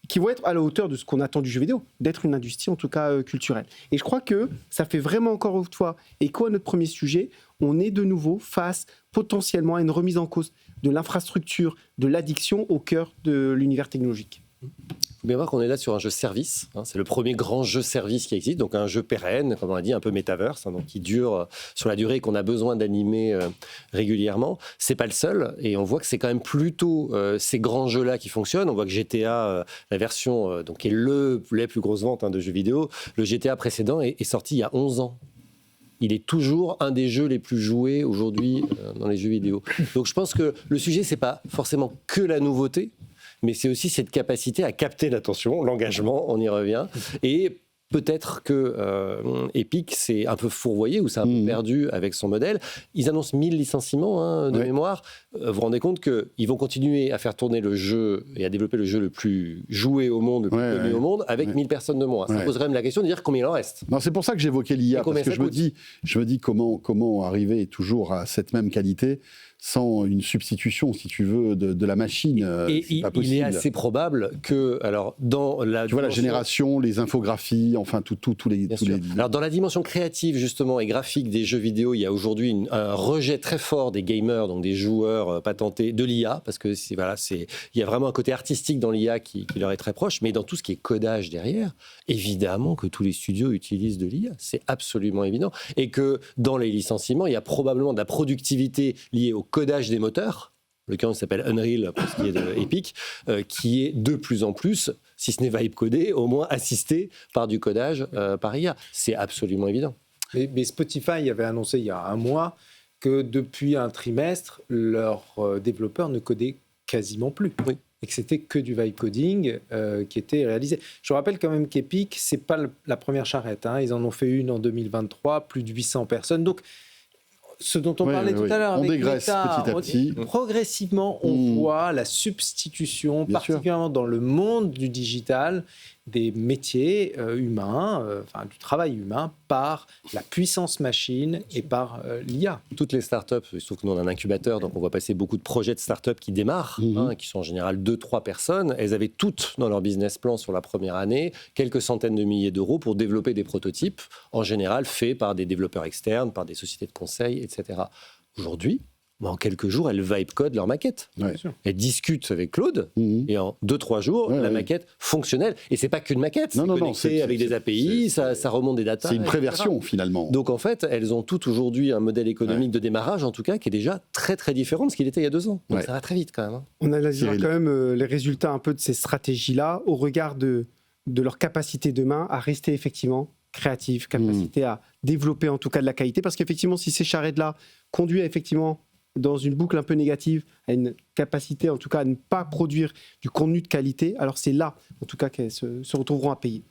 qui vont être à la hauteur de ce qu'on attend du jeu vidéo, d'être une industrie en tout cas culturelle. Et je crois que ça fait vraiment encore une fois écho à notre premier sujet. On est de nouveau face potentiellement à une remise en cause de l'infrastructure, de l'addiction au cœur de l'univers technologique. Il faut bien voir qu'on est là sur un jeu service. C'est le premier grand jeu service qui existe, donc un jeu pérenne, comme on l'a dit, un peu metaverse, donc qui dure sur la durée et qu'on a besoin d'animer régulièrement. C'est pas le seul, et on voit que c'est quand même plutôt ces grands jeux-là qui fonctionnent. On voit que GTA, la version qui est la plus grosse vente de jeux vidéo, le GTA précédent est sorti il y a 11 ans. Il est toujours un des jeux les plus joués aujourd'hui dans les jeux vidéo. Donc je pense que le sujet, c'est pas forcément que la nouveauté, mais c'est aussi cette capacité à capter l'attention, l'engagement, on y revient. Et peut-être que Epic s'est un peu fourvoyé ou s'est un peu perdu avec son modèle. Ils annoncent 1000 licenciements de mémoire. Vous vous rendez compte qu'ils vont continuer à faire tourner le jeu et à développer le jeu le plus joué au monde, le plus connu au monde, avec 1000 personnes de moins. Ça poserait même la question de dire combien il en reste. Non, c'est pour ça que j'évoquais l'IA, parce que je me dis comment arriver toujours à cette même qualité sans une substitution, si tu veux, de la machine. C'est pas possible. Il est assez probable que, alors, dans la... Tu vois, la génération, les infographies, enfin, tous les... Alors, dans la dimension créative, justement, et graphique des jeux vidéo, il y a aujourd'hui un rejet très fort des gamers, donc des joueurs patentés, de l'IA, parce que il y a vraiment un côté artistique dans l'IA qui leur est très proche, mais dans tout ce qui est codage derrière, évidemment que tous les studios utilisent de l'IA, c'est absolument évident, et que dans les licenciements, il y a probablement de la productivité liée au codage des moteurs, le cas s'appelle Unreal pour ce qui est de Epic, qui est de plus en plus, si ce n'est vibe codé, au moins assisté par du codage par IA. C'est absolument évident. Mais Spotify avait annoncé il y a un mois que depuis un trimestre, leurs développeurs ne codaient quasiment plus. Oui. Et que c'était que du vibe coding qui était réalisé. Je rappelle quand même qu'Epic, c'est pas la première charrette. Ils en ont fait une en 2023, plus de 800 personnes. Donc, ce dont on parlait tout à l'heure avec Meta, petit à petit. Progressivement, on voit la substitution, particulièrement dans le monde du digital, des métiers humains, du travail humain, par la puissance machine et par l'IA. Toutes les startups, il se trouve que nous on a un incubateur, donc on voit passer beaucoup de projets de startups qui démarrent, qui sont en général 2-3 personnes. Elles avaient toutes dans leur business plan sur la première année quelques centaines de milliers d'euros pour développer des prototypes, en général faits par des développeurs externes, par des sociétés de conseil, etc. Aujourd'hui, en quelques jours, elles vibe codent leur maquette. Elles discutent avec Claude et en 2-3 jours, la maquette fonctionnelle. Et c'est pas qu'une maquette, c'est connecté avec des API, ça remonte des datas. C'est une préversion finalement. Donc en fait, elles ont toutes aujourd'hui un modèle économique de démarrage, en tout cas, qui est déjà très très différent de ce qu'il était il y a 2 ans. Donc ça va très vite quand même. On analysera quand même les résultats un peu de ces stratégies-là au regard de leur capacité demain à rester effectivement créative, capacité à développer en tout cas de la qualité. Parce qu'effectivement, si ces charrettes-là conduisent effectivement dans une boucle un peu négative, à une capacité en tout cas à ne pas produire du contenu de qualité, alors c'est là en tout cas qu'elles se retrouveront à payer.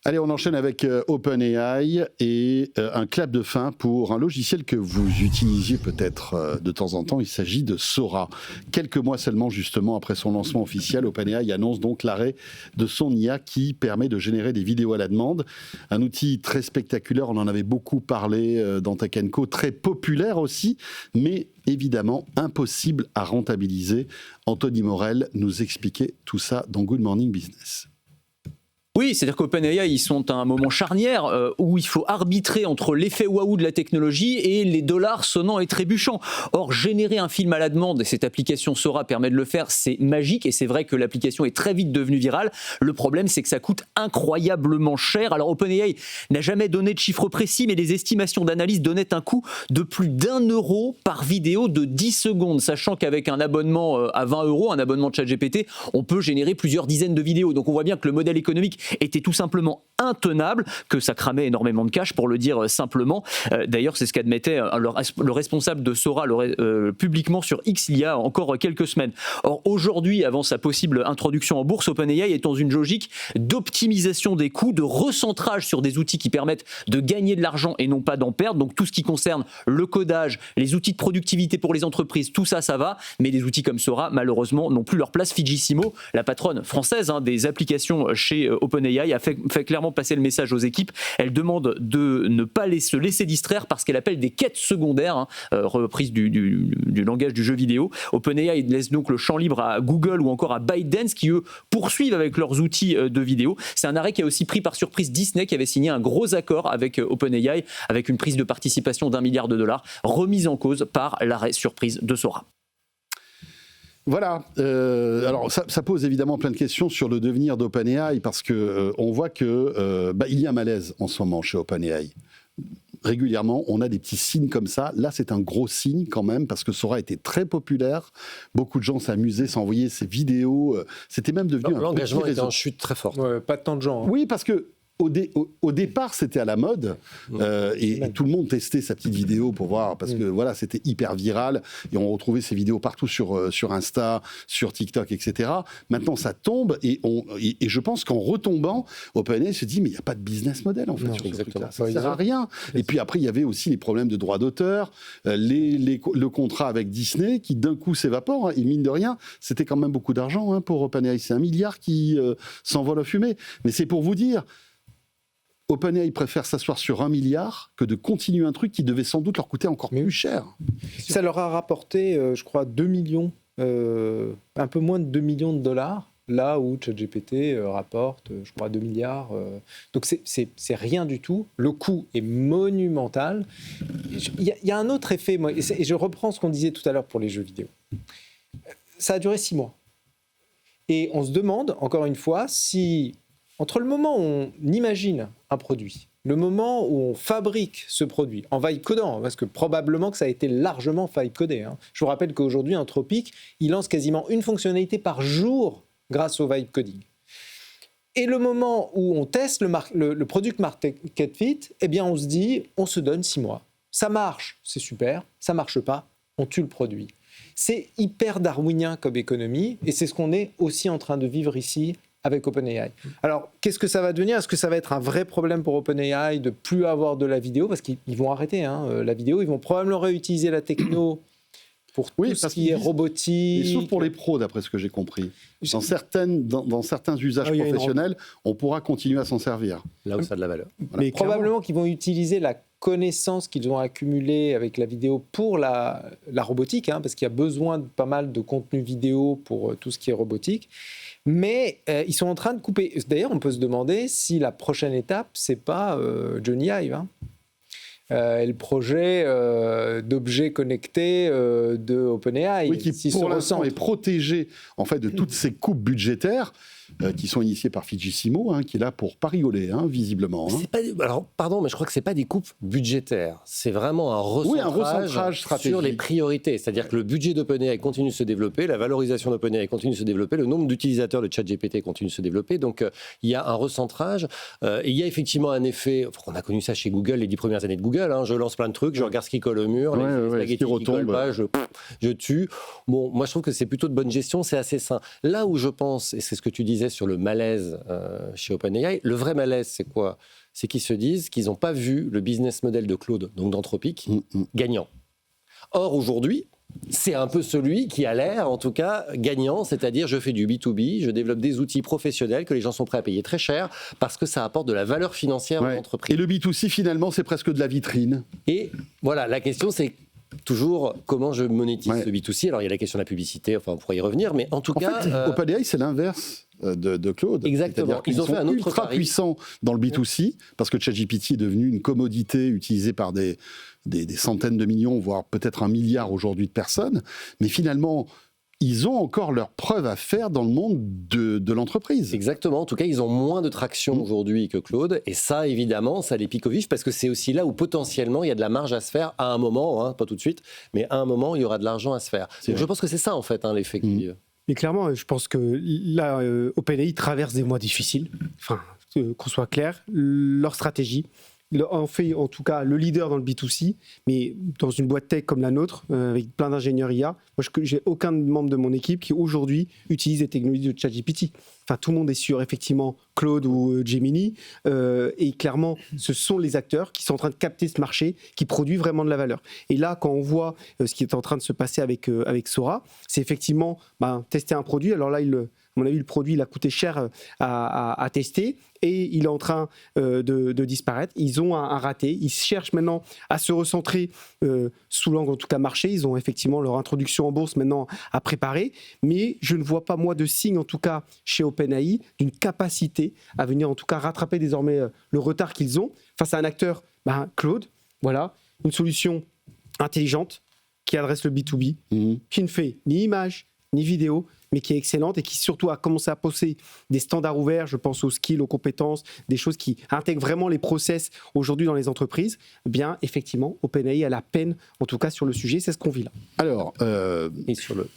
Allez, on enchaîne avec OpenAI et un clap de fin pour un logiciel que vous utilisiez peut-être de temps en temps. Il s'agit de Sora. Quelques mois seulement, justement, après son lancement officiel, OpenAI annonce donc l'arrêt de son IA qui permet de générer des vidéos à la demande. Un outil très spectaculaire, on en avait beaucoup parlé dans Tech & Co, très populaire aussi, mais évidemment impossible à rentabiliser. Anthony Morel nous expliquait tout ça dans Good Morning Business. Oui, c'est-à-dire qu'OpenAI, ils sont à un moment charnière où il faut arbitrer entre l'effet waouh de la technologie et les dollars sonnants et trébuchants. Or, générer un film à la demande, et cette application Sora permet de le faire, c'est magique, et c'est vrai que l'application est très vite devenue virale. Le problème, c'est que ça coûte incroyablement cher. Alors, OpenAI n'a jamais donné de chiffre précis, mais les estimations d'analyse donnaient un coût de plus d'€1 par vidéo de 10 secondes, sachant qu'avec un abonnement à 20 €, un abonnement de ChatGPT, on peut générer plusieurs dizaines de vidéos. Donc, on voit bien que le modèle économique était tout simplement intenable, que ça cramait énormément de cash, pour le dire simplement. D'ailleurs, c'est ce qu'admettait le responsable de Sora publiquement sur X il y a encore quelques semaines. Or, aujourd'hui, avant sa possible introduction en bourse, OpenAI est dans une logique d'optimisation des coûts, de recentrage sur des outils qui permettent de gagner de l'argent et non pas d'en perdre. Donc, tout ce qui concerne le codage, les outils de productivité pour les entreprises, tout ça, ça va. Mais des outils comme Sora, malheureusement, n'ont plus leur place. Fijissimo, la patronne française des applications chez OpenAI, OpenAI a fait clairement passer le message aux équipes. Elle demande de ne pas se laisser distraire par ce qu'elle appelle des quêtes secondaires, reprise du langage du jeu vidéo. OpenAI laisse donc le champ libre à Google ou encore à ByteDance qui, eux, poursuivent avec leurs outils de vidéo. C'est un arrêt qui a aussi pris par surprise Disney qui avait signé un gros accord avec OpenAI avec une prise de participation d'$1 milliard, remise en cause par l'arrêt surprise de Sora. Voilà, alors ça pose évidemment plein de questions sur le devenir d'OpenAI parce que on voit que il y a un malaise en ce moment chez OpenAI. Régulièrement, on a des petits signes comme ça. Là, c'est un gros signe quand même parce que Sora était très populaire. Beaucoup de gens s'amusaient, s'envoyaient ces vidéos. C'était même devenu un l'engagement petit réseau. était en chute très forte. Ouais, pas tant de gens. Oui, parce que au départ, c'était à la mode et tout le monde testait sa petite vidéo pour voir parce que voilà, c'était hyper viral et on retrouvait ces vidéos partout sur Insta, sur TikTok, etc. Maintenant, ça tombe et je pense qu'en retombant, OpenAI se dit mais il n'y a pas de business model en fait sur ce truc-là. Ça ne sert à rien. Et puis après, il y avait aussi les problèmes de droits d'auteur, le contrat avec Disney qui d'un coup s'évapore. Et mine de rien, c'était quand même beaucoup d'argent pour OpenAI. C'est $1 milliard qui s'envole en fumée. Mais c'est pour vous dire. OpenAI préfère s'asseoir sur $1 milliard que de continuer un truc qui devait sans doute leur coûter encore plus cher. Ça leur a rapporté, je crois, 2 millions, un peu moins de $2 millions, là où ChatGPT rapporte, je crois, 2 milliards. Donc c'est rien du tout. Le coût est monumental. Il y a un autre effet, moi, et je reprends ce qu'on disait tout à l'heure pour les jeux vidéo. Ça a duré 6 mois. Et on se demande, encore une fois, si... Entre le moment où on imagine un produit, le moment où on fabrique ce produit, en vibe codant, parce que probablement que ça a été largement vibe codé. Je vous rappelle qu'aujourd'hui, Anthropic, il lance quasiment une fonctionnalité par jour grâce au vibe coding. Et le moment où on teste le product market fit, eh bien on se dit, on se donne 6 mois. Ça marche, c'est super. Ça marche pas, on tue le produit. C'est hyper darwinien comme économie, et c'est ce qu'on est aussi en train de vivre ici avec OpenAI. Alors, qu'est-ce que ça va devenir ? Est-ce que ça va être un vrai problème pour OpenAI de plus avoir de la vidéo ? Parce qu'ils vont arrêter la vidéo, ils vont probablement réutiliser la techno pour tout ce qui est robotique. Et sauf pour les pros, d'après ce que j'ai compris. Dans certains usages professionnels, on pourra continuer à s'en servir. Là où ça a de la valeur. Voilà. Mais probablement qu'ils vont utiliser la connaissance qu'ils ont accumulée avec la vidéo pour la robotique, parce qu'il y a besoin de pas mal de contenu vidéo pour tout ce qui est robotique. Mais ils sont en train de couper. D'ailleurs, on peut se demander si la prochaine étape, c'est pas Johnny Ive. Le projet d'objets connectés de OpenAI. Oui, qui pour l'instant est protégé en fait, de toutes ces coupes budgétaires qui sont initiées par Fujisimo, qui est là pour pas rigoler, visiblement. C'est pas alors, pardon, mais je crois que ce n'est pas des coupes budgétaires. C'est vraiment un recentrage stratégique sur les priorités. C'est-à-dire que le budget d'OpenAI continue de se développer, la valorisation d'OpenAI continue de se développer, le nombre d'utilisateurs de ChatGPT continue de se développer. Donc, il y a un recentrage. Et il y a effectivement un effet... On a connu ça chez Google les 10 premières années de Google. Je lance plein de trucs, je regarde ce qui colle au mur, les spaghettis qui collent pas, je tue. Bon, moi, je trouve que c'est plutôt de bonne gestion, c'est assez sain. Là où je pense, et c'est ce que tu disais sur le malaise chez OpenAI, le vrai malaise, c'est quoi ? C'est qu'ils se disent qu'ils n'ont pas vu le business model de Claude, donc d'Anthropic, gagnant. Or, aujourd'hui, c'est un peu celui qui a l'air, en tout cas, gagnant, c'est-à-dire je fais du B2B, je développe des outils professionnels que les gens sont prêts à payer très cher parce que ça apporte de la valeur financière aux entreprises. Et le B2C, finalement, c'est presque de la vitrine. Et voilà, la question, c'est toujours comment je monétise ce B2C. Alors, il y a la question de la publicité, enfin, on pourrait y revenir, mais en tout cas... OpenAI, c'est l'inverse de Claude. Exactement. Ils ont fait un autre ultra puissant dans le B2C, parce que ChatGPT est devenu une commodité utilisée par des centaines de millions, voire peut-être 1 milliard aujourd'hui de personnes. Mais finalement, ils ont encore leurs preuves à faire dans le monde de l'entreprise. Exactement. En tout cas, ils ont moins de traction aujourd'hui que Claude. Et ça, évidemment, ça les pique au vif parce que c'est aussi là où potentiellement il y a de la marge à se faire à un moment, pas tout de suite, mais à un moment, il y aura de l'argent à se faire. Donc, je pense que c'est ça, en fait, l'effet qui... Mais clairement, je pense que là, OpenAI traverse des mois difficiles. Enfin, qu'on soit clair, leur stratégie en fait en tout cas le leader dans le B2C, mais dans une boîte tech comme la nôtre, avec plein d'ingénieurs IA, moi j'ai aucun membre de mon équipe qui aujourd'hui utilise les technologies de ChatGPT. Enfin, tout le monde est sur effectivement Claude ou Gemini, et clairement ce sont les acteurs qui sont en train de capter ce marché, qui produit vraiment de la valeur. Et là, quand on voit ce qui est en train de se passer avec Sora, c'est effectivement tester un produit. Alors là, mon avis, le produit il a coûté cher à tester et il est en train de disparaître. Ils ont un raté. Ils cherchent maintenant à se recentrer sous l'angle, en tout cas, marché. Ils ont effectivement leur introduction en bourse maintenant à préparer. Mais je ne vois pas, moi, de signe, en tout cas, chez OpenAI, d'une capacité à venir, en tout cas, rattraper désormais le retard qu'ils ont face à un acteur, Claude, voilà, une solution intelligente qui adresse le B2B, qui ne fait ni image, ni vidéo, mais qui est excellente et qui surtout a commencé à poser des standards ouverts, je pense aux skills, aux compétences, des choses qui intègrent vraiment les process aujourd'hui dans les entreprises. Bien, effectivement, OpenAI a la peine, en tout cas sur le sujet, c'est ce qu'on vit là. Alors, Et sur le...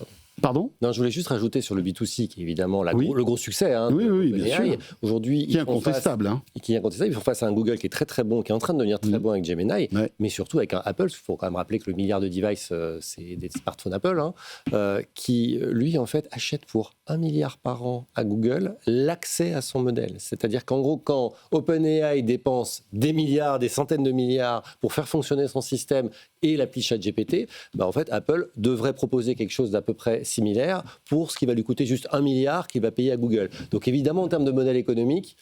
pardon ? Non, je voulais juste rajouter sur le B2C, qui est évidemment Oui. le gros succès. Oui, bien sûr. Aujourd'hui, Qui est incontestable. qui est incontestable. Ils font face à un Google qui est très très bon, qui est en train de devenir très bon avec Gemini, mais surtout avec un Apple. Il faut quand même rappeler que le milliard de devices, c'est des smartphones Apple, qui, lui, en fait, achète pour 1 milliard par an à Google l'accès à son modèle. C'est-à-dire qu'en gros, quand OpenAI dépense des milliards, des centaines de milliards pour faire fonctionner son système et l'appli ChatGPT, en fait, Apple devrait proposer quelque chose d'à peu près similaire pour ce qui va lui coûter juste 1 milliard qu'il va payer à Google. Donc évidemment, en termes de modèle économique,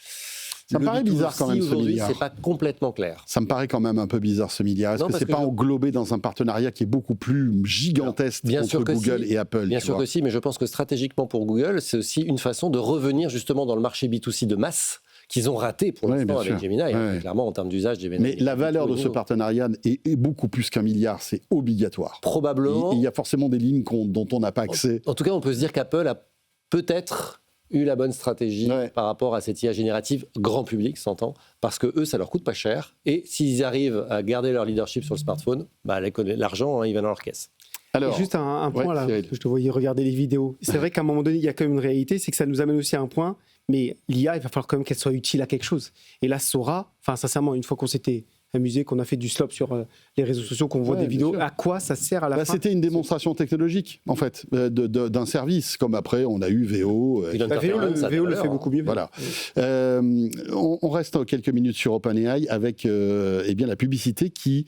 ça me paraît bizarre quand même ce aujourd'hui, milliard. c'est pas complètement clair. Ça me paraît quand même un peu bizarre ce milliard. Est-ce que c'est pas englobé dans un partenariat qui est beaucoup plus gigantesque entre Google et Apple? Bien sûr que si, mais je pense que stratégiquement pour Google, c'est aussi une façon de revenir justement dans le marché B2C de masse qu'ils ont raté pour l'instant avec Gemini. Clairement, en termes d'usage, Gemini. Mais la valeur de ce partenariat est beaucoup plus qu'un milliard, c'est obligatoire. Probablement. Il y a forcément des lignes dont on n'a pas accès. En tout cas, on peut se dire qu'Apple a peut-être eu la bonne stratégie par rapport à cette IA générative grand public, s'entend, parce que eux, ça leur coûte pas cher. Et s'ils arrivent à garder leur leadership sur le smartphone, l'argent, il va dans leur caisse. Alors, et juste un point là, je te voyais regarder les vidéos. C'est vrai qu'à un moment donné, il y a quand même une réalité, c'est que ça nous amène aussi à un point, mais l'IA, il va falloir quand même qu'elle soit utile à quelque chose. Et là, Sora, sincèrement, une fois qu'on s'était amusé, qu'on a fait du slop sur les réseaux sociaux, qu'on voit des vidéos, à quoi ça sert à la fin? C'était une démonstration technologique, en fait, d'un service, comme après on a eu VO. VO le fait beaucoup mieux. Voilà. On reste quelques minutes sur OpenAI avec la publicité qui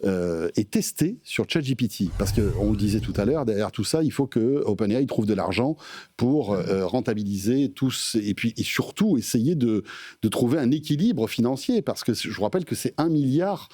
est testée sur ChatGPT. Parce qu'on le disait tout à l'heure, derrière tout ça, il faut que OpenAI trouve de l'argent pour rentabiliser tous, et surtout essayer de trouver un équilibre financier. Parce que je vous rappelle que c'est 1 milliard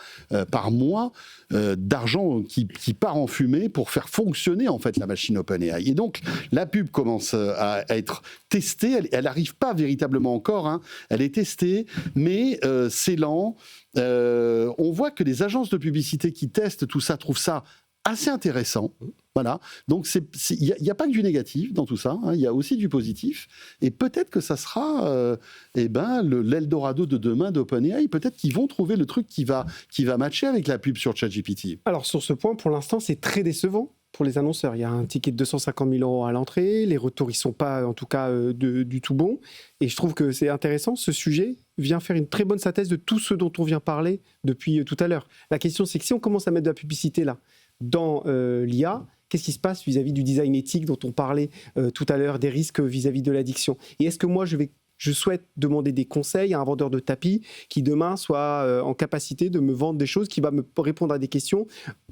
par mois d'argent qui part en fumée pour faire fonctionner en fait la machine OpenAI. Et donc la pub commence à être testée, elle n'arrive pas véritablement encore, elle est testée, mais c'est lent. On voit que les agences de publicité qui testent tout ça trouvent ça assez intéressant. Voilà. Donc il n'y a pas que du négatif dans tout ça, il y a aussi du positif. Et peut-être que ça sera l'Eldorado de demain d'OpenAI. Peut-être qu'ils vont trouver le truc qui va matcher avec la pub sur ChatGPT. Alors sur ce point, pour l'instant, c'est très décevant pour les annonceurs. Il y a un ticket de 250 000 € à l'entrée. Les retours, ils ne sont pas, en tout cas, du tout bons. Et je trouve que c'est intéressant. Ce sujet vient faire une très bonne synthèse de tout ce dont on vient parler depuis tout à l'heure. La question, c'est que si on commence à mettre de la publicité là, dans l'IA, qu'est-ce qui se passe vis-à-vis du design éthique dont on parlait tout à l'heure, des risques vis-à-vis de l'addiction? Et est-ce que moi, je souhaite demander des conseils à un vendeur de tapis qui demain soit en capacité de me vendre des choses, qui va me répondre à des questions,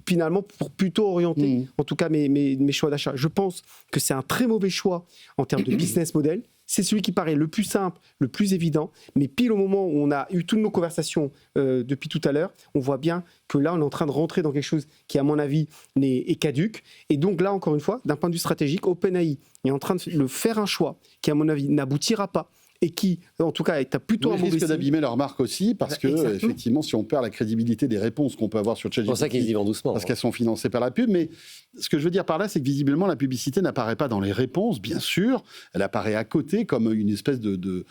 finalement pour plutôt orienter en tout cas mes choix d'achat? Je pense que c'est un très mauvais choix en termes de business model. C'est celui qui paraît le plus simple, le plus évident, mais pile au moment où on a eu toutes nos conversations depuis tout à l'heure, on voit bien que là, on est en train de rentrer dans quelque chose qui, à mon avis, est caduque. Et donc là, encore une fois, d'un point de vue stratégique, OpenAI est en train de faire un choix qui, à mon avis, n'aboutira pas. Et qui, en tout cas, est plutôt un mauvais risque d'abîmer leur marque aussi, parce que, effectivement, si on perd la crédibilité des réponses qu'on peut avoir sur ChatGPT, c'est pour ça qu'ils y vont doucement. Parce qu'elles sont financées par la pub. Mais ce que je veux dire par là, c'est que visiblement, la publicité n'apparaît pas dans les réponses, bien sûr. Elle apparaît à côté, comme une espèce de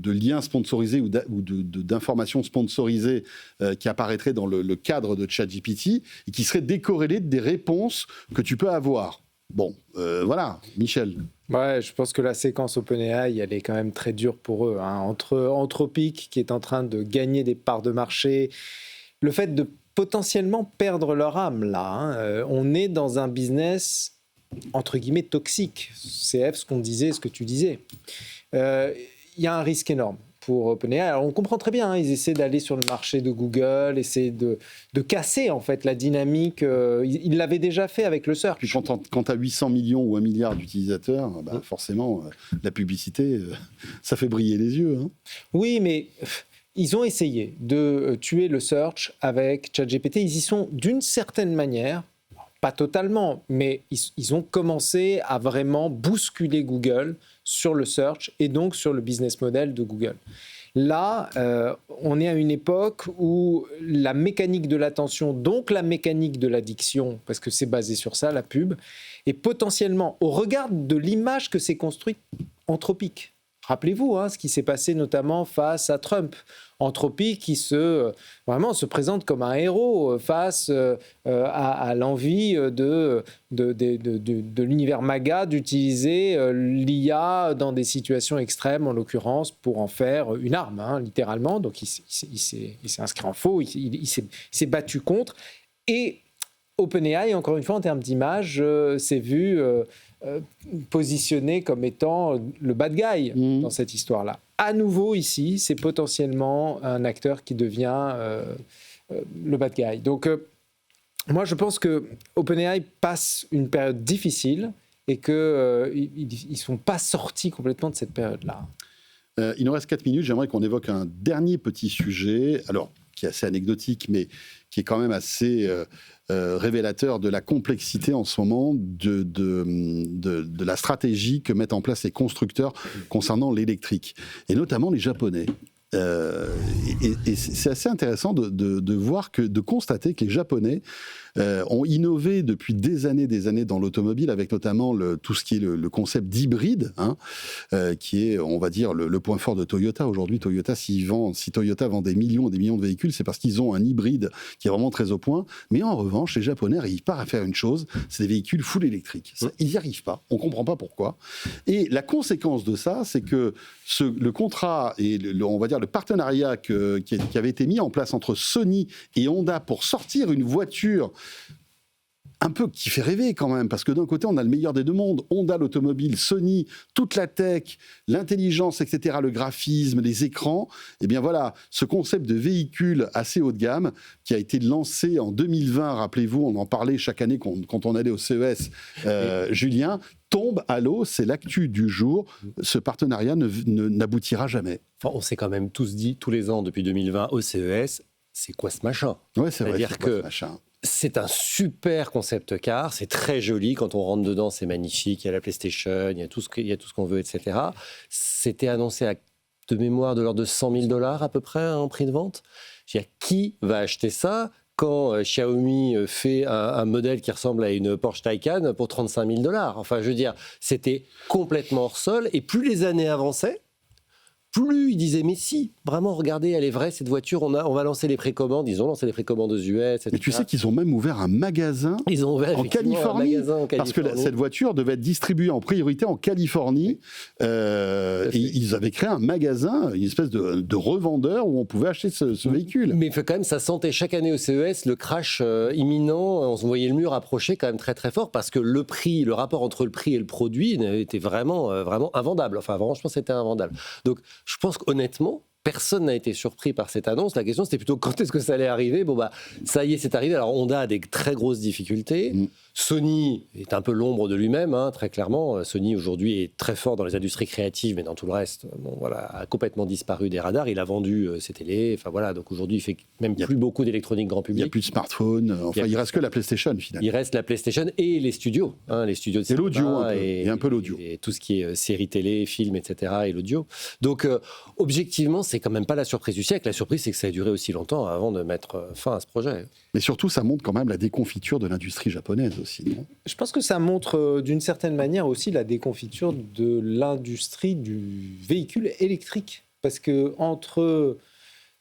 lien sponsorisé ou d'information sponsorisée qui apparaîtrait dans le cadre de ChatGPT et qui serait décorrélée des réponses que tu peux avoir. Bon, voilà, Michel. Ouais, je pense que la séquence OpenAI, elle est quand même très dure pour eux. Entre Anthropic, qui est en train de gagner des parts de marché, le fait de potentiellement perdre leur âme, là. On est dans un business, entre guillemets, toxique. CF, ce qu'on disait, ce que tu disais. Il y a un risque énorme pour OpenAI. Alors on comprend très bien, ils essaient d'aller sur le marché de Google, essaient de casser en fait la dynamique. Ils l'avaient déjà fait avec le search. Puis quand tu as 800 millions ou 1 milliard d'utilisateurs, forcément, la publicité, ça fait briller les yeux. Hein. Oui, mais ils ont essayé de tuer le search avec ChatGPT. Ils y sont d'une certaine manière, pas totalement, mais ils ont commencé à vraiment bousculer Google sur le search et donc sur le business model de Google. Là, on est à une époque où la mécanique de l'attention, donc la mécanique de l'addiction, parce que c'est basé sur ça, la pub, est potentiellement, au regard de l'image que c'est construite, anthropique. Rappelez-vous ce qui s'est passé notamment face à Trump. Anthropique qui vraiment se présente comme un héros face à l'envie de l'univers MAGA d'utiliser l'IA dans des situations extrêmes, en l'occurrence, pour en faire une arme, littéralement. Donc il s'est inscrit en faux, il s'est battu contre. Et OpenAI, encore une fois, en termes d'image, s'est vu positionné comme étant le bad guy dans cette histoire-là. À nouveau, ici, c'est potentiellement un acteur qui devient le bad guy. Donc, moi, je pense que OpenAI passe une période difficile et qu'ils ne sont pas sortis complètement de cette période-là. Il nous reste 4 minutes. J'aimerais qu'on évoque un dernier petit sujet, alors qui est assez anecdotique, mais qui est quand même assez révélateur de la complexité en ce moment de la stratégie que mettent en place les constructeurs concernant l'électrique, et notamment les Japonais. Et c'est assez intéressant de voir de constater que les Japonais ont innové depuis des années dans l'automobile, avec notamment tout ce qui est le concept d'hybride, qui est, on va dire, le point fort de Toyota. Aujourd'hui, Toyota, si Toyota vend des millions et des millions de véhicules, c'est parce qu'ils ont un hybride qui est vraiment très au point. Mais en revanche, les Japonais n'arrivent pas à faire une chose, c'est des véhicules full électriques. Ils n'y arrivent pas, on ne comprend pas pourquoi. Et la conséquence de ça, c'est que le contrat et on va dire le partenariat qui avait été mis en place entre Sony et Honda pour sortir une voiture un peu qui fait rêver quand même, parce que d'un côté, on a le meilleur des deux mondes. Honda, l'automobile, Sony, toute la tech, l'intelligence, etc., le graphisme, les écrans. Et bien voilà, ce concept de véhicule assez haut de gamme qui a été lancé en 2020, rappelez-vous, on en parlait chaque année quand on allait au CES, Julien, tombe à l'eau, c'est l'actu du jour. Ce partenariat n'aboutira jamais. Enfin, on s'est quand même tous dit, tous les ans, depuis 2020, au CES, c'est quoi ce machin ? Ouais, c'est vrai, c'est-à-dire que c'est un super concept car, c'est très joli, quand on rentre dedans, c'est magnifique, il y a la PlayStation, il y a tout ce qu'on veut, etc. C'était annoncé de mémoire de l'ordre de $100 000 à peu près en prix de vente. Qui va acheter ça quand Xiaomi fait un modèle qui ressemble à une Porsche Taycan pour $35 000 ? Enfin, je veux dire, c'était complètement hors sol, et plus les années avançaient, plus ils disaient, mais si, vraiment, regardez, elle est vraie, cette voiture, on va lancer les précommandes, ils ont lancé les précommandes aux US, etc. Mais tu sais qu'ils ont même ouvert un magasin en Californie, parce que cette voiture devait être distribuée en priorité en Californie, et ils avaient créé un magasin, une espèce de revendeur où on pouvait acheter ce véhicule. Mais quand même, ça sentait chaque année au CES le crash imminent, on se voyait le mur approcher quand même très très fort, parce que le rapport entre le prix et le produit était vraiment invendable. Enfin, franchement, c'était invendable. Donc, je pense qu'honnêtement, personne n'a été surpris par cette annonce. La question, c'était plutôt quand est-ce que ça allait arriver. Bon, ça y est, c'est arrivé. Alors, Honda a des très grosses difficultés. Sony est un peu l'ombre de lui-même, très clairement. Sony, aujourd'hui, est très fort dans les industries créatives, mais dans tout le reste, a complètement disparu des radars. Il a vendu ses télés. Enfin, voilà. Donc, aujourd'hui, il fait même plus beaucoup d'électronique grand public. Il n'y a plus de smartphone. Enfin, il reste que la PlayStation, finalement. Il reste la PlayStation et les studios. Les studios de cinéma. Et l'audio, et un peu l'audio. Et tout ce qui est séries télé, films, etc. et l'audio. Donc, objectivement, c'est quand même pas la surprise du siècle. La surprise, c'est que ça a duré aussi longtemps avant de mettre fin à ce projet. Mais surtout, ça montre quand même la déconfiture de l'industrie japonaise aussi, non ? Je pense que ça montre d'une certaine manière aussi la déconfiture de l'industrie du véhicule électrique. Parce que entre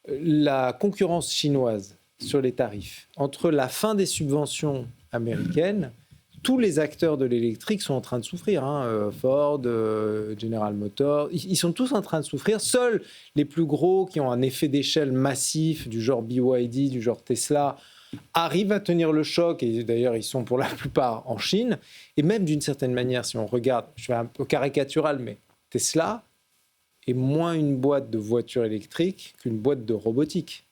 la concurrence chinoise sur les tarifs, entre la fin des subventions américaines, tous les acteurs de l'électrique sont en train de souffrir. Ford, General Motors, ils sont tous en train de souffrir. Seuls les plus gros qui ont un effet d'échelle massif du genre BYD, du genre Tesla, arrivent à tenir le choc. Et d'ailleurs, ils sont pour la plupart en Chine. Et même d'une certaine manière, si on regarde, je fais un peu caricatural, mais Tesla est moins une boîte de voitures électriques qu'une boîte de robotique.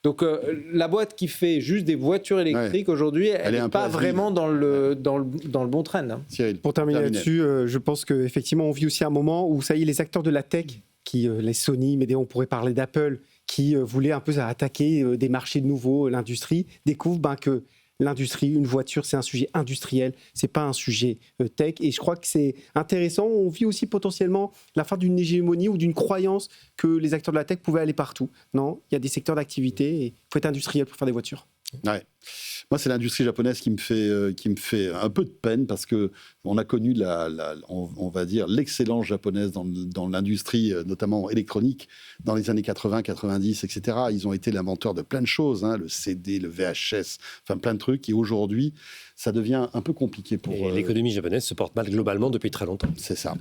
Donc la boîte qui fait juste des voitures électriques aujourd'hui, elle n'est pas vraiment dans le bon trend. Hein. Cyril, pour terminer là-dessus, je pense qu'effectivement, on vit aussi un moment où ça y est, les acteurs de la tech, les Sony, mais on pourrait parler d'Apple, qui voulaient un peu attaquer des marchés nouveaux, l'industrie, découvrent que l'industrie, une voiture, c'est un sujet industriel, c'est pas un sujet tech. Et je crois que c'est intéressant. On vit aussi potentiellement la fin d'une hégémonie ou d'une croyance que les acteurs de la tech pouvaient aller partout. Non, il y a des secteurs d'activité et il faut être industriel pour faire des voitures. Ouais. Moi, c'est l'industrie japonaise qui me fait un peu de peine parce que on a connu on va dire l'excellence japonaise dans l'industrie, notamment électronique, dans les années 80, 90, etc. Ils ont été l'inventeur de plein de choses, le CD, le VHS, enfin plein de trucs. Et aujourd'hui, ça devient un peu compliqué pour. Et l'économie japonaise se porte mal globalement depuis très longtemps. C'est ça.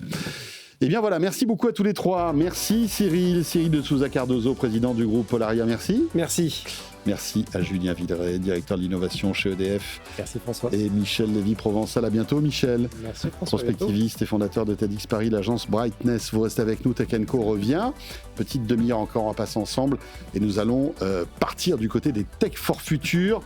Eh bien voilà, merci beaucoup à tous les trois. Merci Cyril de Souza Cardozo, président du groupe Polaria, merci. Merci. Merci à Julien Villeray, directeur de l'innovation chez EDF. Merci François. Et Michel Lévy-Provençal. À bientôt Michel. Merci François. Prospectiviste et fondateur de TEDx Paris, l'agence Brightness. Vous restez avec nous, Tech & Co revient. Petite demi-heure encore, on va passer ensemble. Et nous allons partir du côté des Tech for Future.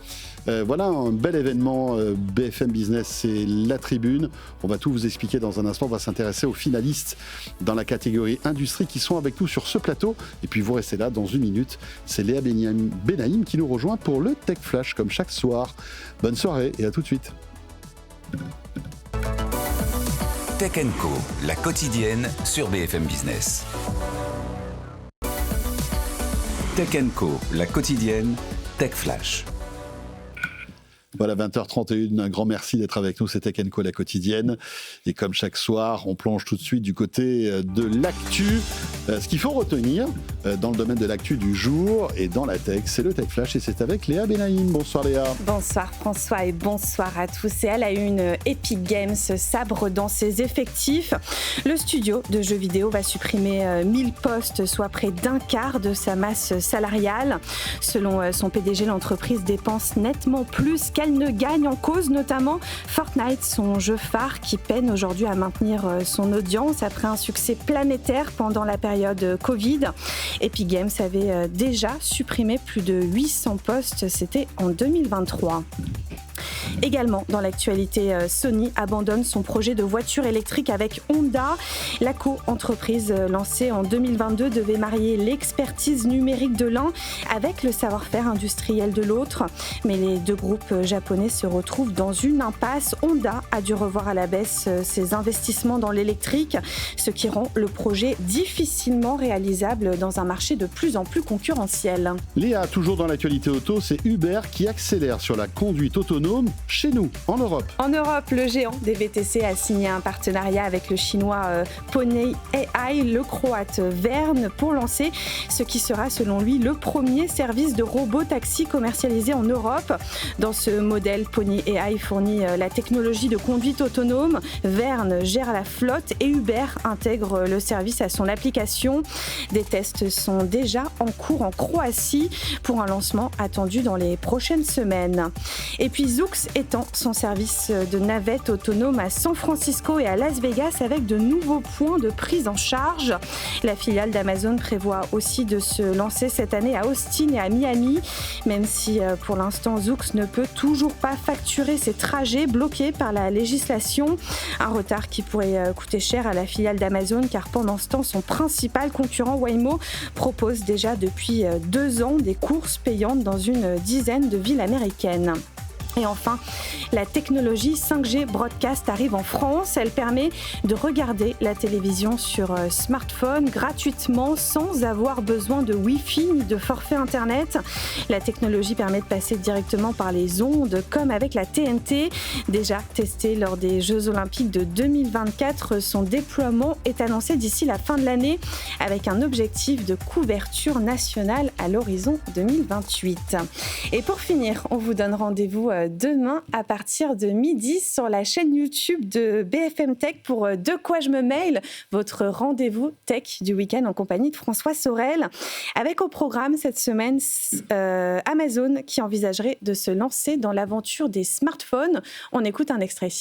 Voilà un bel événement BFM Business, c'est la tribune. On va tout vous expliquer dans un instant. On va s'intéresser aux finalistes dans la catégorie industrie qui sont avec nous sur ce plateau. Et puis vous restez là dans une minute. C'est Léa Benaïm qui nous rejoint pour le Tech Flash comme chaque soir. Bonne soirée et à tout de suite. Tech & Co, la quotidienne sur BFM Business. Tech & Co, la quotidienne, Tech Flash. Voilà, 20h31, un grand merci d'être avec nous, c'est Tech & Co, la quotidienne. Et comme chaque soir, on plonge tout de suite du côté de l'actu. Ce qu'il faut retenir dans le domaine de l'actu du jour et dans la tech, c'est le Tech Flash et c'est avec Léa Benaïm. Bonsoir Léa. Bonsoir François et bonsoir à tous. Et à la une, Epic Games sabre dans ses effectifs. Le studio de jeux vidéo va supprimer 1000 postes, soit près d'un quart de sa masse salariale. Selon son PDG, l'entreprise dépense nettement plus qu'elle ne gagne, en cause notamment Fortnite, son jeu phare qui peine aujourd'hui à maintenir son audience après un succès planétaire pendant la période Covid. Epic Games avait déjà supprimé plus de 800 postes, c'était en 2023. Également dans l'actualité, Sony abandonne son projet de voiture électrique avec Honda. La co-entreprise lancée en 2022 devait marier l'expertise numérique de l'un avec le savoir-faire industriel de l'autre. Mais les deux groupes japonais se retrouvent dans une impasse. Honda a dû revoir à la baisse ses investissements dans l'électrique, ce qui rend le projet difficilement réalisable dans un marché de plus en plus concurrentiel. Léa, toujours dans l'actualité auto, c'est Uber qui accélère sur la conduite autonome chez nous, en Europe. En Europe, le géant des VTC a signé un partenariat avec le chinois Pony AI, le croate Verne, pour lancer ce qui sera selon lui le premier service de robot-taxi commercialisé en Europe. Dans ce modèle, Pony AI fournit la technologie de conduite autonome, Verne gère la flotte et Uber intègre le service à son application. Des tests sont déjà en cours en Croatie pour un lancement attendu dans les prochaines semaines. Et puis Zoox étend son service de navette autonome à San Francisco et à Las Vegas avec de nouveaux points de prise en charge. La filiale d'Amazon prévoit aussi de se lancer cette année à Austin et à Miami, même si pour l'instant Zoox ne peut toujours pas facturer ses trajets bloqués par la législation. Un retard qui pourrait coûter cher à la filiale d'Amazon car pendant ce temps, son principal concurrent Waymo propose déjà depuis 2 ans des courses payantes dans une dizaine de villes américaines. Et enfin, la technologie 5G Broadcast arrive en France. Elle permet de regarder la télévision sur smartphone gratuitement sans avoir besoin de Wi-Fi ni de forfait Internet. La technologie permet de passer directement par les ondes comme avec la TNT. Déjà testée lors des Jeux Olympiques de 2024, son déploiement est annoncé d'ici la fin de l'année avec un objectif de couverture nationale à l'horizon 2028. Et pour finir, on vous donne rendez-vous demain à partir de midi sur la chaîne YouTube de BFM Tech pour De quoi je me mail, votre rendez-vous tech du week-end en compagnie de François Sorel. Avec au programme cette semaine Amazon qui envisagerait de se lancer dans l'aventure des smartphones. On écoute un extrait.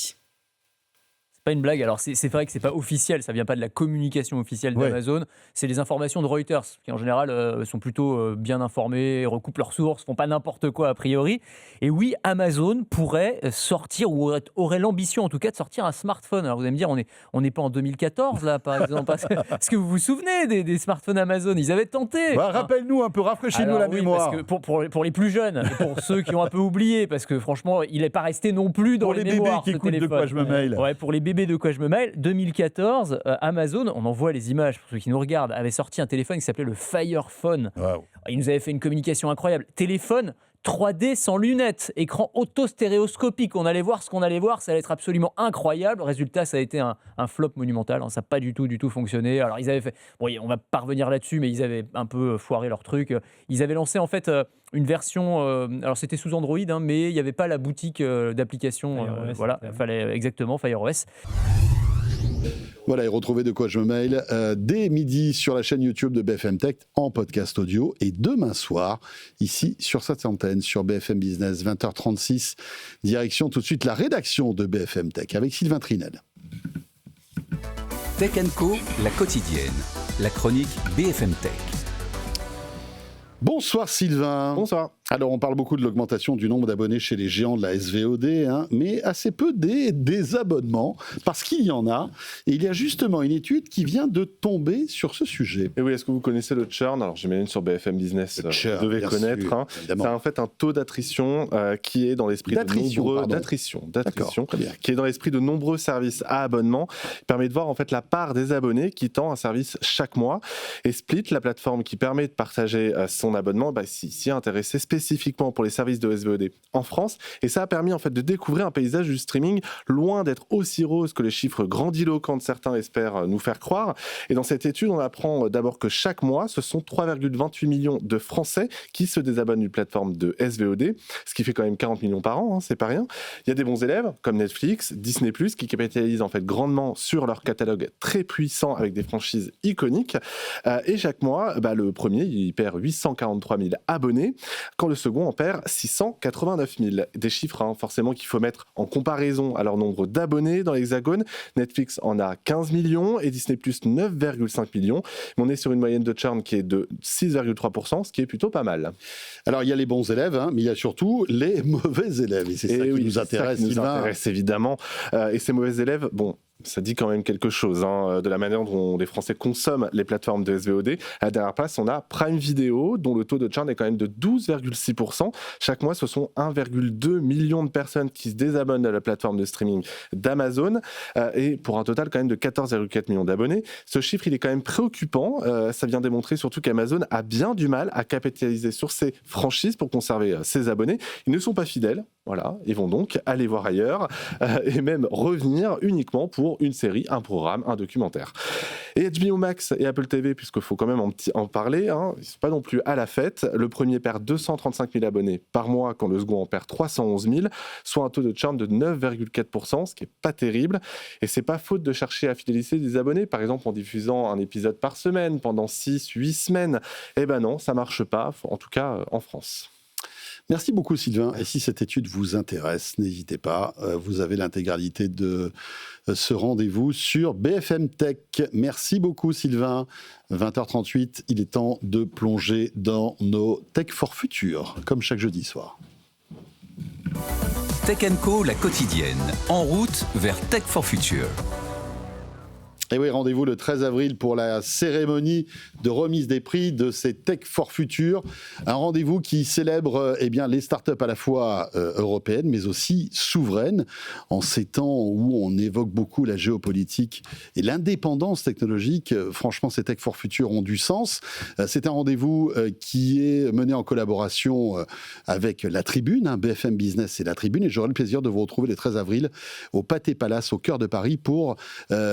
Pas une blague. Alors c'est vrai que c'est pas officiel, ça vient pas de la communication officielle d'Amazon. C'est les informations de Reuters qui en général sont plutôt bien informés, recoupent leurs sources, font pas n'importe quoi a priori. Et oui, Amazon pourrait sortir ou aurait l'ambition en tout cas de sortir un smartphone. Alors vous allez me dire, on n'est pas en 2014 là par exemple. Est-ce que vous vous souvenez des smartphones Amazon? Ils avaient tenté. Rappelle-nous un peu, rafraîchis-nous la mémoire. Parce que pour les plus jeunes, et pour ceux qui ont un peu oublié, parce que franchement, il n'est pas resté non plus dans les mémoires. Pour les bébés qui écoutent De quoi je me mail. Ouais, pour les bébés de quoi je me mail. 2014, Amazon, on en voit les images pour ceux qui nous regardent, avait sorti un téléphone qui s'appelait le Fire Phone. Wow. Il nous avait fait une communication incroyable. Téléphone 3D sans lunettes, écran auto-stéréoscopique. On allait voir ce qu'on allait voir, ça allait être absolument incroyable. Résultat, ça a été un flop monumental. Ça n'a pas du tout fonctionné. Alors, ils avaient fait. Bon, on va pas revenir là-dessus, mais ils avaient un peu foiré leur truc. Ils avaient lancé en fait une version. Alors, c'était sous Android, mais il n'y avait pas la boutique d'application. Voilà, il fallait exactement Fire OS. Voilà, et retrouvez De quoi je me mail dès midi sur la chaîne YouTube de BFM Tech en podcast audio et demain soir ici sur cette antenne sur BFM Business 20h36. Direction tout de suite la rédaction de BFM Tech avec Sylvain Trinel. Tech & Co, la quotidienne, la chronique BFM Tech. Bonsoir Sylvain. Bonsoir. Alors on parle beaucoup de l'augmentation du nombre d'abonnés chez les géants de la SVOD, mais assez peu des abonnements, parce qu'il y en a. Et il y a justement une étude qui vient de tomber sur ce sujet. Et oui, est-ce que vous connaissez le churn? Alors j'imagine sur BFM Business, vous devez connaître. Sûr, c'est en fait un taux d'attrition qui est dans l'esprit d'attrition, qui est dans l'esprit de nombreux services à abonnement. Il permet de voir en fait la part des abonnés qui tend un service chaque mois. Et Split, la plateforme qui permet de partager son abonnement, s'y est intéressé spécifiquement pour les services de SVOD en France, et ça a permis en fait de découvrir un paysage du streaming loin d'être aussi rose que les chiffres grandiloquents de certains espèrent nous faire croire. Et dans cette étude, on apprend d'abord que chaque mois, ce sont 3,28 millions de Français qui se désabonnent d'une plateforme de SVOD, ce qui fait quand même 40 millions par an, c'est pas rien. Il y a des bons élèves comme Netflix, Disney+, qui capitalisent en fait grandement sur leur catalogue très puissant avec des franchises iconiques. Et chaque mois, le premier, il perd 843 000 abonnés, quand le second en perd 689 000. Des chiffres forcément qu'il faut mettre en comparaison à leur nombre d'abonnés dans l'Hexagone. Netflix en a 15 millions et Disney+, 9,5 millions. Mais on est sur une moyenne de churn qui est de 6,3%, ce qui est plutôt pas mal. Alors il y a les bons élèves, mais il y a surtout les mauvais élèves. Et c'est ça qui nous intéresse, Sylvain. Nous intéresse évidemment. Et ces mauvais élèves, ça dit quand même quelque chose de la manière dont les Français consomment les plateformes de SVOD. À la dernière place, on a Prime Video, dont le taux de churn est quand même de 12,6%. Chaque mois, ce sont 1,2 million de personnes qui se désabonnent de la plateforme de streaming d'Amazon, et pour un total quand même de 14,4 millions d'abonnés. Ce chiffre, il est quand même préoccupant. Ça vient démontrer surtout qu'Amazon a bien du mal à capitaliser sur ses franchises pour conserver ses abonnés. Ils ne sont pas fidèles. Voilà, ils vont donc aller voir ailleurs et même revenir uniquement pour une série, un programme, un documentaire. Et HBO Max et Apple TV, puisqu'il faut quand même en parler, ils ne sont pas non plus à la fête. Le premier perd 235 000 abonnés par mois, quand le second en perd 311 000, soit un taux de churn de 9,4%, ce qui n'est pas terrible. Et ce n'est pas faute de chercher à fidéliser des abonnés, par exemple en diffusant un épisode par semaine pendant 6-8 semaines. Eh ben non, ça ne marche pas, en tout cas en France. Merci beaucoup Sylvain. Et si cette étude vous intéresse, n'hésitez pas. Vous avez l'intégralité de ce rendez-vous sur BFM Tech. Merci beaucoup Sylvain. 20h38, il est temps de plonger dans nos Tech for Future, comme chaque jeudi soir. Tech & Co, la quotidienne, en route vers Tech for Future. Et oui, rendez-vous le 13 avril pour la cérémonie de remise des prix de ces Tech for Future. Un rendez-vous qui célèbre les startups à la fois européennes, mais aussi souveraines, en ces temps où on évoque beaucoup la géopolitique et l'indépendance technologique. Franchement, ces Tech for Future ont du sens. C'est un rendez-vous qui est mené en collaboration avec La Tribune, BFM Business et La Tribune. Et j'aurai le plaisir de vous retrouver le 13 avril au Pâté Palace, au cœur de Paris, pour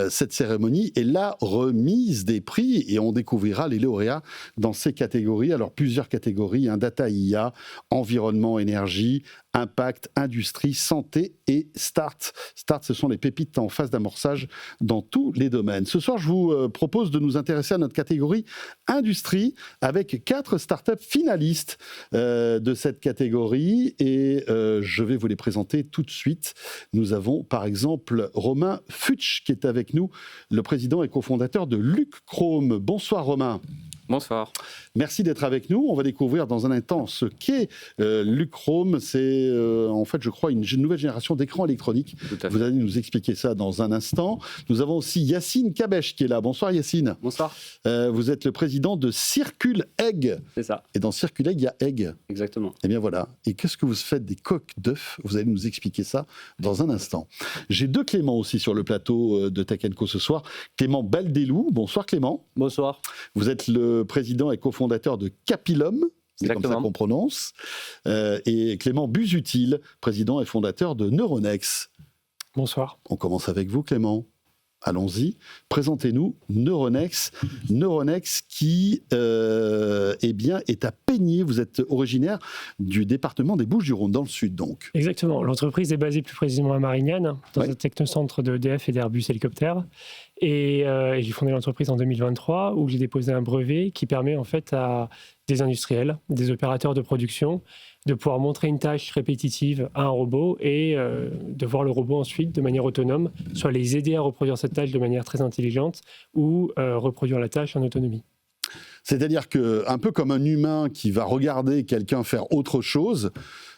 cette cérémonie cérémonie et la remise des prix. Et on découvrira les lauréats dans ces catégories. Alors, plusieurs catégories, data IA, environnement, énergie, impact, industrie, santé et start. Start, ce sont les pépites en phase d'amorçage dans tous les domaines. Ce soir, je vous propose de nous intéresser à notre catégorie industrie avec 4 startups finalistes de cette catégorie et je vais vous les présenter tout de suite. Nous avons par exemple Romain Futsch qui est avec nous, le président et cofondateur de Luchrome. Bonsoir Romain. Bonsoir. Merci d'être avec nous. On va découvrir dans un instant ce qu'est Luchrome. C'est en fait, je crois, une nouvelle génération d'écrans électroniques. Vous allez nous expliquer ça dans un instant. Nous avons aussi Yacine Kabesh qui est là. Bonsoir Yacine. Bonsoir. Vous êtes le président de Circule Egg. C'est ça. Et dans Circule Egg, il y a Egg. Exactement. Et bien voilà. Et qu'est-ce que vous faites des coques d'œufs? Vous allez nous expliquer ça dans un instant. J'ai 2 Clément aussi sur le plateau de Tech & Co ce soir. Clément Baldelou. Bonsoir Clément. Bonsoir. Vous êtes le président et cofondateur de Capilum, c'est comme ça qu'on prononce, et Clément Busutil, président et fondateur de Neuronex. Bonsoir. On commence avec vous Clément. Allons-y, présentez-nous Neuronex. Neuronex qui est à Peigny. Vous êtes originaire du département des Bouches-du-Rhône, dans le sud donc. Exactement. L'entreprise est basée plus précisément à Marignane, dans un technocentre d'EDF et d'Airbus Hélicoptère. Et j'ai fondé l'entreprise en 2023 où j'ai déposé un brevet qui permet en fait à des industriels, des opérateurs de production de pouvoir montrer une tâche répétitive à un robot et de voir le robot ensuite de manière autonome, soit les aider à reproduire cette tâche de manière très intelligente ou reproduire la tâche en autonomie. C'est-à-dire qu'un peu comme un humain qui va regarder quelqu'un faire autre chose,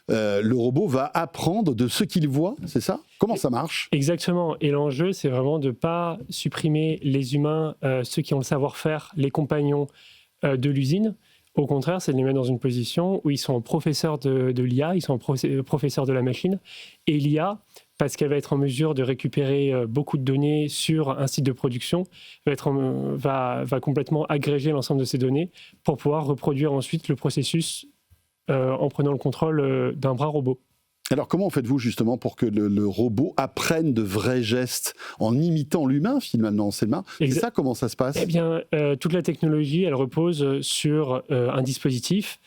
le robot va apprendre de ce qu'il voit, c'est ça? Comment ça marche? Exactement. Et l'enjeu, c'est vraiment de ne pas supprimer les humains, ceux qui ont le savoir-faire, les compagnons de l'usine. Au contraire, c'est de les mettre dans une position où ils sont professeurs de l'IA, ils sont professeurs de la machine. Et l'IA, parce qu'elle va être en mesure de récupérer beaucoup de données sur un site de production, va complètement agréger l'ensemble de ces données pour pouvoir reproduire ensuite le processus en prenant le contrôle d'un bras robot. Alors comment faites-vous justement pour que le robot apprenne de vrais gestes en imitant l'humain finalement? C'est ça, comment ça se passe? Eh bien, toute la technologie, elle repose sur un dispositif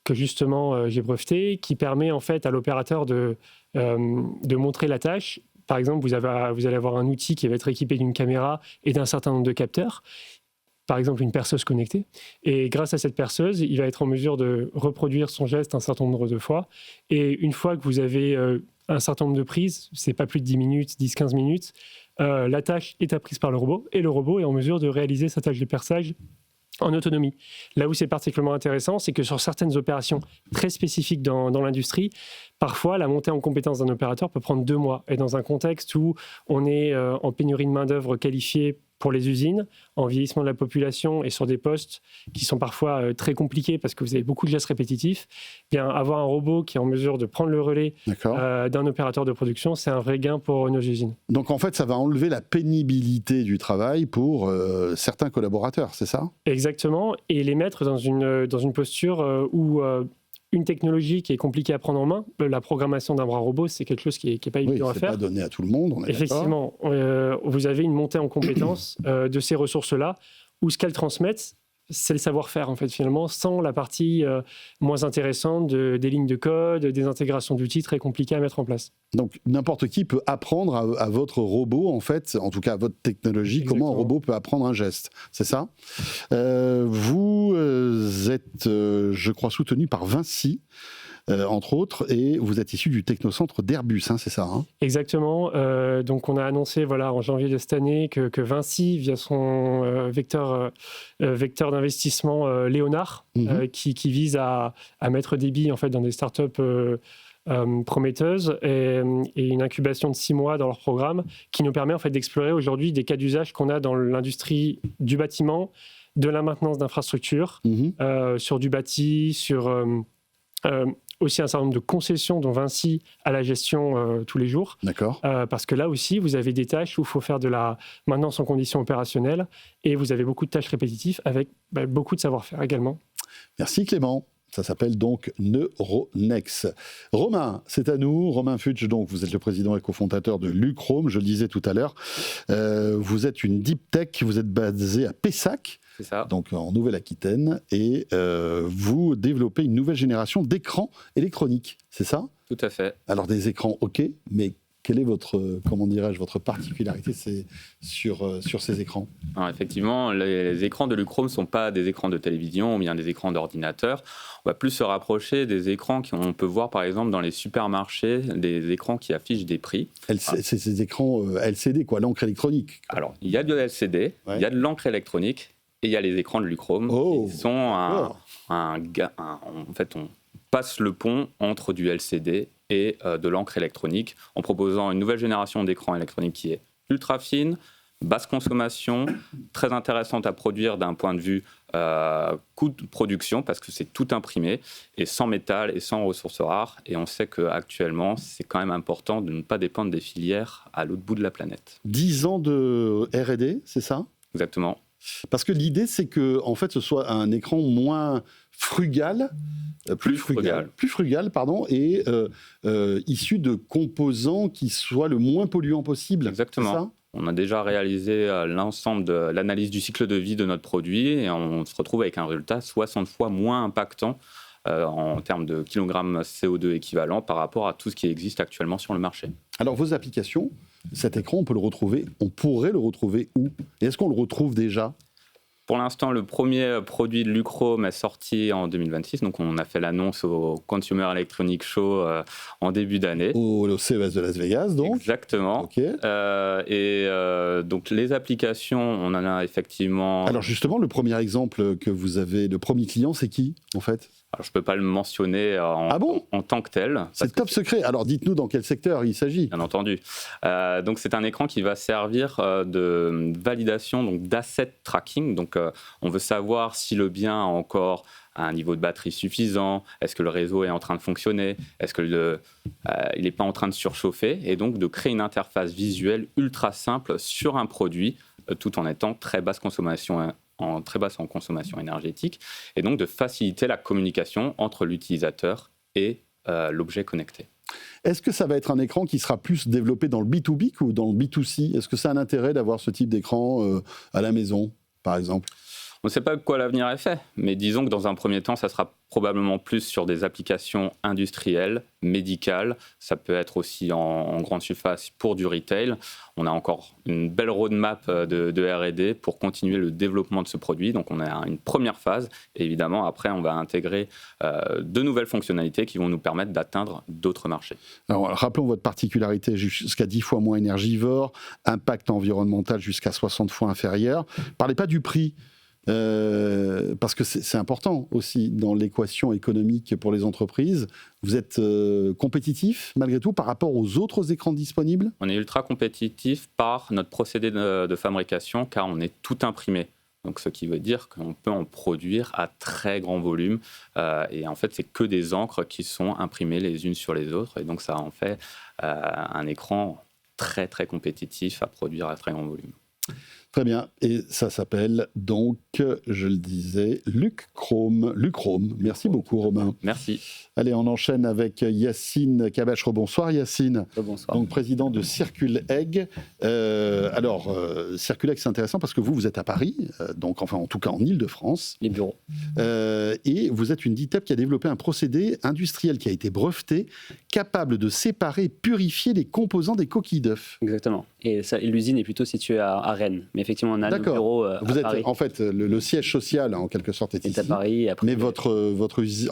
que justement j'ai breveté, qui permet en fait à l'opérateur de montrer la tâche. Par exemple, vous allez avoir un outil qui va être équipé d'une caméra et d'un certain nombre de capteurs. Par exemple, une perceuse connectée. Et grâce à cette perceuse, il va être en mesure de reproduire son geste un certain nombre de fois. Et une fois que vous avez un certain nombre de prises, c'est pas plus de 10 minutes, 10-15 minutes, la tâche est apprise par le robot et le robot est en mesure de réaliser sa tâche de perçage en autonomie. Là où c'est particulièrement intéressant, c'est que sur certaines opérations très spécifiques dans l'industrie, parfois la montée en compétence d'un opérateur peut prendre 2 mois. Et dans un contexte où on est en pénurie de main-d'œuvre qualifiée pour les usines, en vieillissement de la population et sur des postes qui sont parfois très compliqués parce que vous avez beaucoup de gestes répétitifs, bien avoir un robot qui est en mesure de prendre le relais d'un opérateur de production, c'est un vrai gain pour nos usines. Donc en fait, ça va enlever la pénibilité du travail pour certains collaborateurs, c'est ça? Exactement, et les mettre dans une posture où une technologie qui est compliquée à prendre en main, la programmation d'un bras robot, c'est quelque chose qui n'est pas évident à faire. C'est pas donné à tout le monde, on est effectivement, vous avez une montée en compétence de ces ressources-là, où ce qu'elles transmettent, c'est le savoir-faire, en fait, finalement, sans la partie moins intéressante des lignes de code, des intégrations d'outils très compliquées à mettre en place. Donc, n'importe qui peut apprendre à votre robot, en fait, en tout cas à votre technologie, comment un robot peut apprendre un geste. C'est ça? Vous êtes, je crois, soutenu par Vinci, entre autres, et vous êtes issu du technocentre d'Airbus, c'est ça? Exactement. Donc, on a annoncé en janvier de cette année que Vinci, via son vecteur d'investissement Léonard, qui vise à mettre des billes en fait, dans des startups prometteuses et une incubation de 6 mois dans leur programme, qui nous permet en fait, d'explorer aujourd'hui des cas d'usage qu'on a dans l'industrie du bâtiment, de la maintenance d'infrastructures, sur du bâti, sur aussi un certain nombre de concessions dont Vinci a la gestion tous les jours. D'accord. Parce que là aussi, vous avez des tâches où il faut faire de la maintenance en conditions opérationnelles et vous avez beaucoup de tâches répétitives avec beaucoup de savoir-faire également. Merci Clément. Ça s'appelle donc Neuronex. Romain, c'est à nous. Romain Futsch, donc vous êtes le président et cofondateur de Luchrome, je le disais tout à l'heure. Vous êtes une deep tech, vous êtes basé à Pessac, donc en Nouvelle-Aquitaine, et vous développez une nouvelle génération d'écrans électroniques, c'est ça ? Tout à fait. Alors des écrans, ok, mais quelle est votre particularité sur ces écrans ? Alors effectivement, les écrans de Luchrome ne sont pas des écrans de télévision ou bien des écrans d'ordinateur. On va plus se rapprocher des écrans qu'on peut voir par exemple dans les supermarchés, des écrans qui affichent des prix. C'est ces écrans LCD, quoi, l'encre électronique. Alors, il y a de LCD, il y a de l'encre électronique et il y a les écrans de Luchrome qui sont en fait, on passe le pont entre du LCD et de l'encre électronique en proposant une nouvelle génération d'écrans électroniques qui est ultra fine, basse consommation, très intéressante à produire d'un point de vue coût de production parce que c'est tout imprimé et sans métal et sans ressources rares. Et on sait qu'actuellement, c'est quand même important de ne pas dépendre des filières à l'autre bout de la planète. 10 ans de R&D, c'est ça ? Exactement. Parce que l'idée, c'est que en fait, ce soit un écran moins frugal, plus frugal, et issu de composants qui soient le moins polluants possible. Exactement. C'est ça ? On a déjà réalisé l'ensemble de l'analyse du cycle de vie de notre produit et on se retrouve avec un résultat 60 fois moins impactant en termes de kilogrammes CO2 équivalent par rapport à tout ce qui existe actuellement sur le marché. Alors vos applications, cet écran, on pourrait le retrouver où ? Et est-ce qu'on le retrouve déjà ? Pour l'instant, le premier produit de Luchrome est sorti en 2026. Donc, on a fait l'annonce au Consumer Electronics Show en début d'année. Au CES de Las Vegas, donc. Exactement. Okay. Donc, les applications, on en a effectivement... Alors, justement, le premier exemple que vous avez, le premier client, c'est qui, en fait ? Alors, je ne peux pas le mentionner en tant que tel. C'est top secret. Alors, dites-nous dans quel secteur il s'agit. Bien entendu. Donc, c'est un écran qui va servir de validation, donc d'asset tracking. Donc, on veut savoir si le bien a encore un niveau de batterie suffisant, est-ce que le réseau est en train de fonctionner, est-ce qu'il n'est pas en train de surchauffer, et donc de créer une interface visuelle ultra simple sur un produit, tout en étant très basse en consommation énergétique, et donc de faciliter la communication entre l'utilisateur et l'objet connecté. Est-ce que ça va être un écran qui sera plus développé dans le B2B ou dans le B2C ? Est-ce que ça a un intérêt d'avoir ce type d'écran à la maison, par exemple ? On ne sait pas de quoi l'avenir est fait, mais disons que dans un premier temps, ça sera probablement plus sur des applications industrielles, médicales. Ça peut être aussi en grande surface pour du retail. On a encore une belle roadmap de R&D pour continuer le développement de ce produit. Donc on a une première phase. Et évidemment, après, on va intégrer de nouvelles fonctionnalités qui vont nous permettre d'atteindre d'autres marchés. Alors, rappelons votre particularité, jusqu'à 10 fois moins énergivore, impact environnemental jusqu'à 60 fois inférieur. Parlez pas du prix. Parce que c'est important aussi dans l'équation économique pour les entreprises. Vous êtes compétitif malgré tout par rapport aux autres écrans disponibles ? On est ultra compétitif par notre procédé de fabrication car on est tout imprimé. Donc, ce qui veut dire qu'on peut en produire à très grand volume. Et en fait, c'est que des encres qui sont imprimées les unes sur les autres. Et donc, ça en fait un écran très, très compétitif à produire à très grand volume. Très bien, et ça s'appelle donc, je le disais, Luchrome. Merci beaucoup Romain. Merci. Allez, on enchaîne avec Yacine Cabache. Bonsoir Yacine. Bonsoir. Donc président de CirculEgg. CirculEgg, c'est intéressant parce que vous êtes à Paris, donc enfin en tout cas en Île-de-France. Les bureaux. Et vous êtes une DITEP qui a développé un procédé industriel qui a été breveté, capable de séparer et purifier les composants des coquilles d'œufs. Exactement. Et l'usine est plutôt située à Rennes. Mais effectivement, on a nos bureaux à vous êtes, Paris. En fait, le siège social, en quelque sorte, est ici. À Paris. Après, mais votre usine,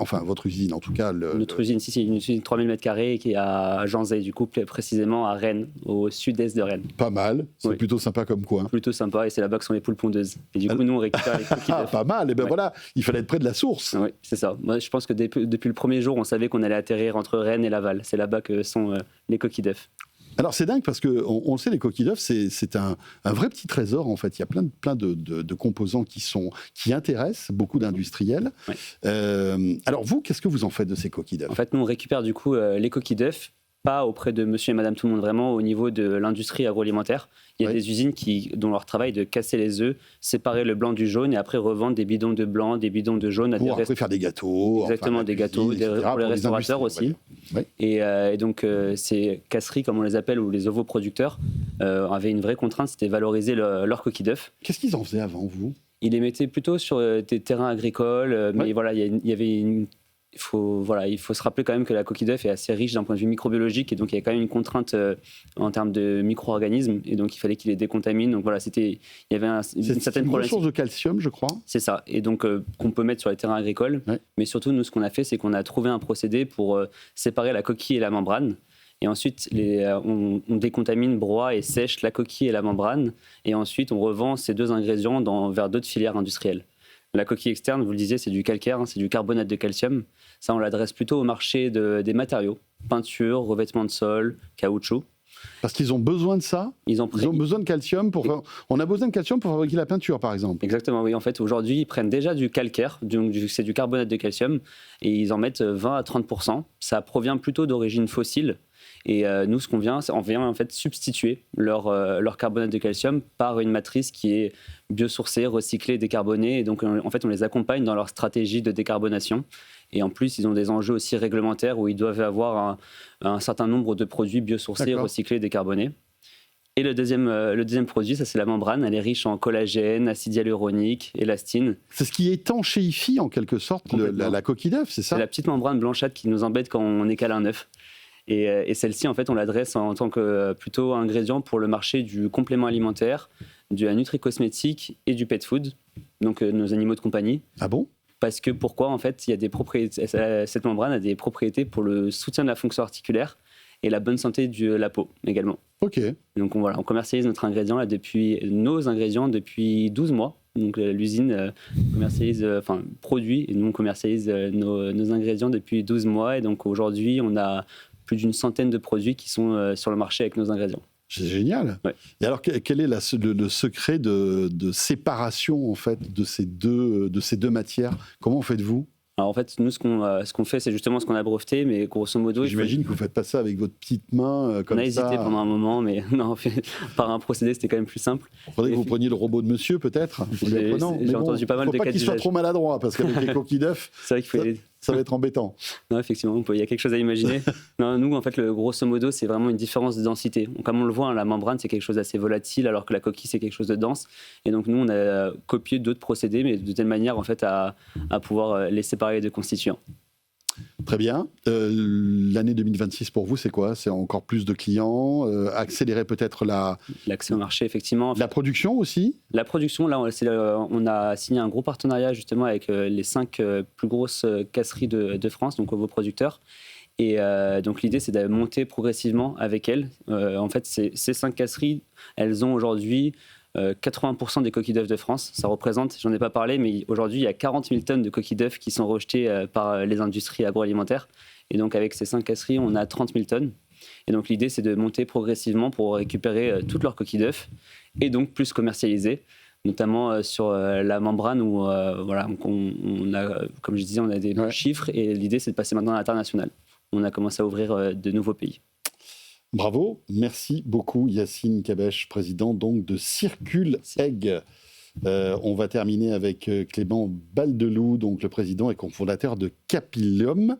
en tout cas... Notre usine, c'est une usine de 3000 m² qui est à Janzay, du coup, plus précisément à Rennes, au sud-est de Rennes. Pas mal. C'est plutôt sympa comme coin. Plutôt sympa, et c'est là-bas que sont les poules pondeuses. Et du coup, nous, on récupère les coquilles d'œufs. Pas mal. Et ben voilà, il fallait être près de la source. Oui, c'est ça. Moi, je pense que depuis le premier jour, on savait qu'on allait atterrir entre Rennes et Laval. C'est là-bas que sont les coquilles d'œufs. Alors c'est dingue parce qu'on le sait, les coquilles d'œufs, c'est un vrai petit trésor en fait. Il y a plein de composants qui intéressent beaucoup d'industriels. Ouais. Alors vous, qu'est-ce que vous en faites de ces coquilles d'œufs ? En fait, nous on récupère du coup les coquilles d'œufs pas auprès de monsieur et madame tout le monde, vraiment au niveau de l'industrie agroalimentaire. Il y a des usines dont leur travail est de casser les œufs, séparer le blanc du jaune et après revendre des bidons de blanc, des bidons de jaune. Pour après faire des gâteaux. Exactement, des gâteaux, pour les restaurateurs aussi. Ouais. Et donc ces casseries, comme on les appelle, ou les ovoproducteurs, avaient une vraie contrainte, c'était valoriser leur coquille d'œuf. Qu'est-ce qu'ils en faisaient avant, vous ? Ils les mettaient plutôt sur des terrains agricoles, mais voilà, il y avait une... Il faut se rappeler quand même que la coquille d'œuf est assez riche d'un point de vue microbiologique et donc il y a quand même une contrainte en termes de micro-organismes et donc il fallait qu'il les décontamine. Donc voilà, il y avait une certaine problématique. Source de calcium, je crois. C'est ça. Et donc qu'on peut mettre sur les terrains agricoles. Ouais. Mais surtout, nous, ce qu'on a fait, c'est qu'on a trouvé un procédé pour séparer la coquille et la membrane. Et ensuite, on décontamine, broie et sèche la coquille et la membrane. Et ensuite, on revend ces deux ingrédients vers d'autres filières industrielles. La coquille externe, vous le disiez, c'est du calcaire, c'est du carbonate de calcium. Ça, on l'adresse plutôt au marché des matériaux, peinture, revêtement de sol, caoutchouc. Parce qu'ils ont besoin de ça. Ils ont besoin de calcium on a besoin de calcium pour fabriquer la peinture, par exemple. Exactement, oui. En fait, aujourd'hui, ils prennent déjà du calcaire, c'est du carbonate de calcium, et ils en mettent 20 à 30%. Ça provient plutôt d'origine fossile. Et nous, ce qu'on vient, on vient en fait substituer leur carbonate de calcium par une matrice qui est biosourcée, recyclée, décarbonée. Et donc, en fait, on les accompagne dans leur stratégie de décarbonation. Et en plus, ils ont des enjeux aussi réglementaires où ils doivent avoir un certain nombre de produits biosourcés, recyclés, décarbonés. Et le deuxième produit, ça c'est la membrane. Elle est riche en collagène, acide hyaluronique, élastine. C'est ce qui étanchéifie en quelque sorte la coquille d'œuf, c'est ça ? C'est la petite membrane blanchâtre qui nous embête quand on écale un œuf. Et celle-ci, en fait, on l'adresse en tant que plutôt ingrédient pour le marché du complément alimentaire, de la nutri-cosmétique et du pet food, donc nos animaux de compagnie. Ah bon ? Parce que pourquoi ? En fait, il y a des propriétés, cette membrane a des propriétés pour le soutien de la fonction articulaire et la bonne santé de la peau également. Ok. Donc on commercialise nos ingrédients depuis 12 mois. Donc l'usine produit et nous on commercialise nos ingrédients depuis 12 mois. Et donc aujourd'hui, on a plus d'une centaine de produits qui sont sur le marché avec nos ingrédients. C'est génial. Ouais. Et alors, quel est le secret de séparation en fait de ces deux matières ? Comment faites-vous ? Alors en fait, nous, ce qu'on fait, c'est justement ce qu'on a breveté, mais grosso modo... J'imagine que vous ne faites pas ça avec votre petite main comme ça. On a hésité pendant un moment, mais non, par un procédé, c'était quand même plus simple. Il faudrait que vous preniez le robot de monsieur, peut-être. J'ai entendu pas mal de cas. Il ne faut pas qu'il soit trop maladroit, parce qu'avec les coquilles d'œufs, ça va être embêtant. Non, effectivement, il y a quelque chose à imaginer. Non, nous, en fait, grosso modo, c'est vraiment une différence de densité. Comme on le voit, la membrane, c'est quelque chose d'assez volatile, alors que la coquille, c'est quelque chose de dense. Et donc, nous, on a copié d'autres procédés, mais de telle manière, en fait, à pouvoir les séparer de constituants. Très bien. L'année 2026 pour vous, c'est quoi ? C'est encore plus de clients, accélérer peut-être l'accès au marché, effectivement. La production aussi ? La production, là, on a signé un gros partenariat justement avec les 5 plus grosses casseries de France, donc ovoproducteurs. Et donc l'idée, c'est de monter progressivement avec elles. En fait, ces 5 casseries, elles ont aujourd'hui 80% des coquilles d'œufs de France. Ça représente, j'en ai pas parlé, mais aujourd'hui, il y a 40 000 tonnes de coquilles d'œufs qui sont rejetées par les industries agroalimentaires. Et donc, avec ces 5 casseries, on a 30 000 tonnes. Et donc, l'idée, c'est de monter progressivement pour récupérer toutes leurs coquilles d'œufs et donc plus commercialiser, notamment sur la membrane où, on a, comme je disais, on a des chiffres et l'idée, c'est de passer maintenant à l'international. On a commencé à ouvrir de nouveaux pays. Bravo, merci beaucoup Yacine Kabesh, président donc de Circule Egg. On va terminer avec Clément Baldeloup, donc le président et cofondateur de Capilum.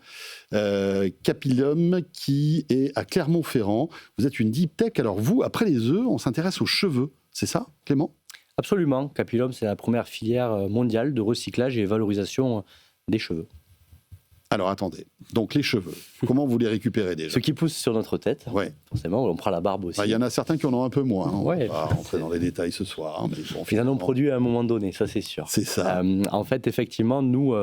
Capilum qui est à Clermont-Ferrand. Vous êtes une deep tech. Alors vous, après les œufs, on s'intéresse aux cheveux. C'est ça, Clément ? Absolument. Capilum, c'est la première filière mondiale de recyclage et valorisation des cheveux. Alors attendez, donc les cheveux, comment vous les récupérez déjà ? Ceux qui poussent sur notre tête, forcément, on prend la barbe aussi. Il y en a certains qui en ont un peu moins, on va pas rentrer dans les détails ce soir. Mais bon, ils en ont produit à un moment donné, ça c'est sûr. C'est ça. En fait, effectivement, nous,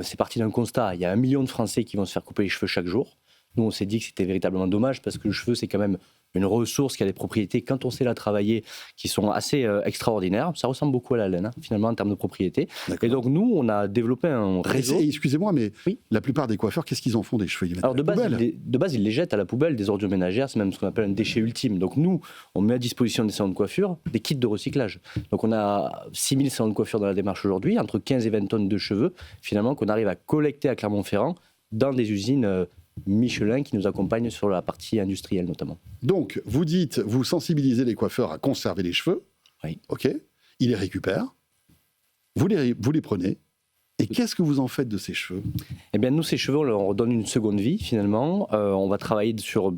c'est parti d'un constat, il y a 1 million de Français qui vont se faire couper les cheveux chaque jour. Nous, on s'est dit que c'était véritablement dommage parce que le cheveu, c'est quand même une ressource qui a des propriétés, quand on sait la travailler, qui sont assez extraordinaires. Ça ressemble beaucoup à la laine, finalement, en termes de propriétés. Et donc, nous, on a développé un réseau... Excusez-moi, mais la plupart des coiffeurs, qu'est-ce qu'ils en font des cheveux ? Alors, de base, ils les jettent à la poubelle, des ordures ménagères. C'est même ce qu'on appelle un déchet ultime. Donc, nous, on met à disposition des salons de coiffure des kits de recyclage. Donc, on a 6000 salons de coiffure dans la démarche aujourd'hui, entre 15 et 20 tonnes de cheveux, finalement, qu'on arrive à collecter à Clermont-Ferrand dans des usines Michelin qui nous accompagnent sur la partie industrielle notamment. Donc, vous dites, vous sensibilisez les coiffeurs à conserver les cheveux. Oui. OK. Ils les récupèrent. Vous les prenez. Et qu'est-ce que vous en faites de ces cheveux ? Eh bien, nous, ces cheveux, on leur redonne une seconde vie, finalement. On va travailler sur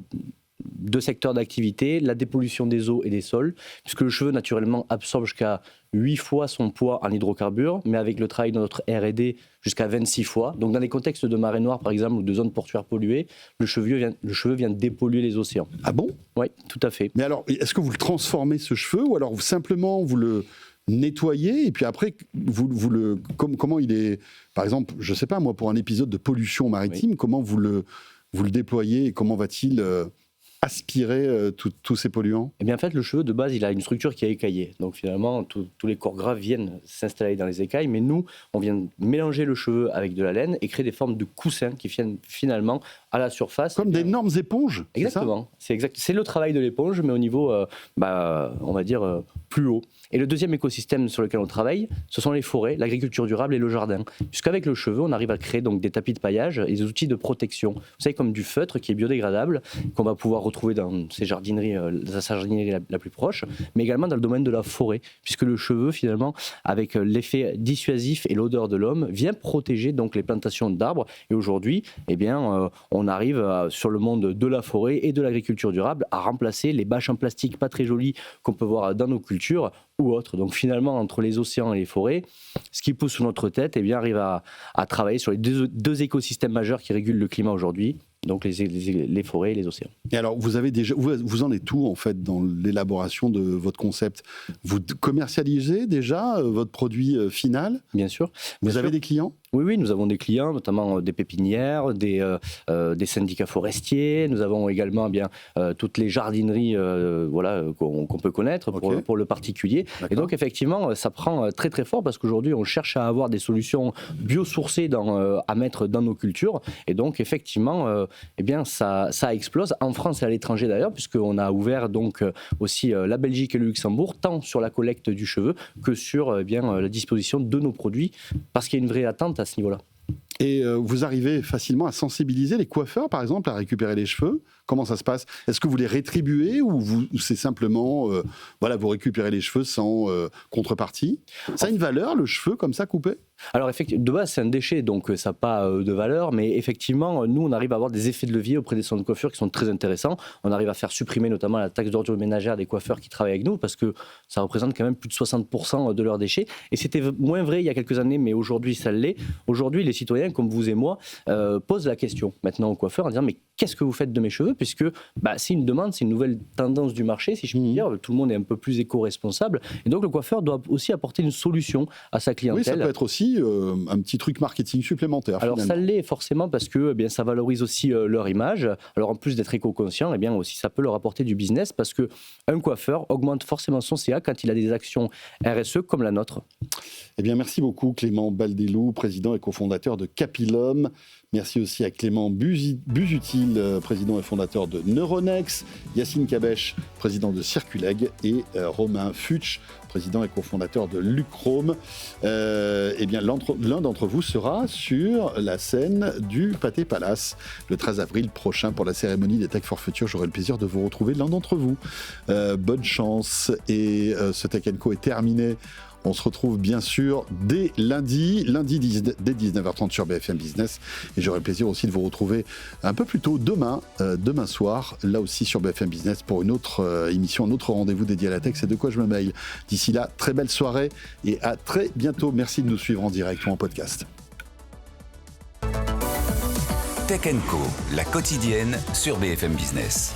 2 secteurs d'activité, la dépollution des eaux et des sols, puisque le cheveu, naturellement, absorbe jusqu'à 8 fois son poids en hydrocarbures, mais avec le travail de notre R&D, jusqu'à 26 fois. Donc, dans les contextes de marée noire, par exemple, ou de zones portuaires polluées, le cheveu vient dépolluer les océans. Ah bon ? Oui, tout à fait. Mais alors, est-ce que vous le transformez, ce cheveu, ou alors simplement vous le nettoyer et puis après comment il est, par exemple, je sais pas moi, pour un épisode de pollution maritime, comment vous le déployez et comment va-t-il aspirer tous ces polluants ? Eh bien, en fait, le cheveu de base, il a une structure qui est écaillée. Donc finalement, tous les corps gras viennent s'installer dans les écailles, mais nous, on vient mélanger le cheveu avec de la laine et créer des formes de coussins qui viennent finalement à la surface. Comme d'énormes éponges. Exactement. C'est le travail de l'éponge, mais au niveau, on va dire, plus haut. Et le deuxième écosystème sur lequel on travaille, ce sont les forêts, l'agriculture durable et le jardin. Puisqu'avec le cheveu, on arrive à créer donc des tapis de paillage et des outils de protection. Vous savez, comme du feutre qui est biodégradable, qu'on va pouvoir retrouver dans sa jardinerie la plus proche, mais également dans le domaine de la forêt, puisque le cheveu, finalement, avec l'effet dissuasif et l'odeur de l'homme, vient protéger donc les plantations d'arbres. Et aujourd'hui, eh bien, on arrive sur le monde de la forêt et de l'agriculture durable à remplacer les bâches en plastique pas très jolies qu'on peut voir dans nos cultures ou autres. Donc finalement, entre les océans et les forêts, ce qui pousse sous notre tête, eh bien, arrive à travailler sur les deux écosystèmes majeurs qui régulent le climat aujourd'hui, donc les forêts et les océans. Et alors, vous en êtes où en fait dans l'élaboration de votre concept ? Vous commercialisez déjà votre produit final ? Bien sûr. Vous avez des clients ? Oui, nous avons des clients, notamment des pépinières, des syndicats forestiers. Nous avons également toutes les jardineries qu'on peut connaître pour le particulier. D'accord. Et donc, effectivement, ça prend très très fort parce qu'aujourd'hui, on cherche à avoir des solutions biosourcées à mettre dans nos cultures. Et donc, effectivement, ça explose en France et à l'étranger d'ailleurs, puisqu'on a ouvert donc aussi la Belgique et le Luxembourg, tant sur la collecte du cheveu que sur la disposition de nos produits, parce qu'il y a une vraie attente à ce niveau-là. Et vous arrivez facilement à sensibiliser les coiffeurs, par exemple, à récupérer les cheveux ? Comment ça se passe ? Est-ce que vous les rétribuez ou c'est simplement, vous récupérez les cheveux sans contrepartie ? Ça a une valeur, le cheveu, comme ça, coupé ? Alors, effectivement, de base, c'est un déchet, donc ça n'a pas de valeur, mais effectivement, nous, on arrive à avoir des effets de levier auprès des salons de coiffure qui sont très intéressants. On arrive à faire supprimer notamment la taxe d'ordures ménagères des coiffeurs qui travaillent avec nous, parce que ça représente quand même plus de 60% de leurs déchets. Et c'était moins vrai il y a quelques années, mais aujourd'hui, ça l'est. Aujourd'hui, les citoyens, comme vous et moi, posent la question maintenant aux coiffeurs en disant « mais qu'est-ce que vous faites de mes cheveux ?» Puisque c'est une demande, c'est une nouvelle tendance du marché, si je puis dire. Tout le monde est un peu plus éco-responsable. Et donc, le coiffeur doit aussi apporter une solution à sa clientèle. Oui, ça peut être aussi un petit truc marketing supplémentaire. Alors, finalement. ça l'est forcément parce que ça valorise aussi leur image. Alors, en plus d'être éco-conscient, aussi, ça peut leur apporter du business parce qu'un coiffeur augmente forcément son CA quand il a des actions RSE comme la nôtre. Eh bien, merci beaucoup Clément Baldelou, président et cofondateur de Capilum. Merci aussi à Clément Busutil, président et fondateur de Neuronex, Yacine Kabesh, président de Circuleg et Romain Futsch, président et cofondateur de Lucrome. L'un d'entre vous sera sur la scène du Pâté Palace le 13 avril prochain pour la cérémonie des Tech for Future. J'aurai le plaisir de vous retrouver l'un d'entre vous. Bonne chance et ce Tech & Co est terminé. On se retrouve bien sûr dès lundi dès 19h30 sur BFM Business. Et j'aurai le plaisir aussi de vous retrouver un peu plus tôt demain soir, là aussi sur BFM Business pour une autre émission, un autre rendez-vous dédié à la tech. C'est de quoi je me mail. D'ici là, très belle soirée et à très bientôt. Merci de nous suivre en direct ou en podcast. Tech & Co, la quotidienne sur BFM Business.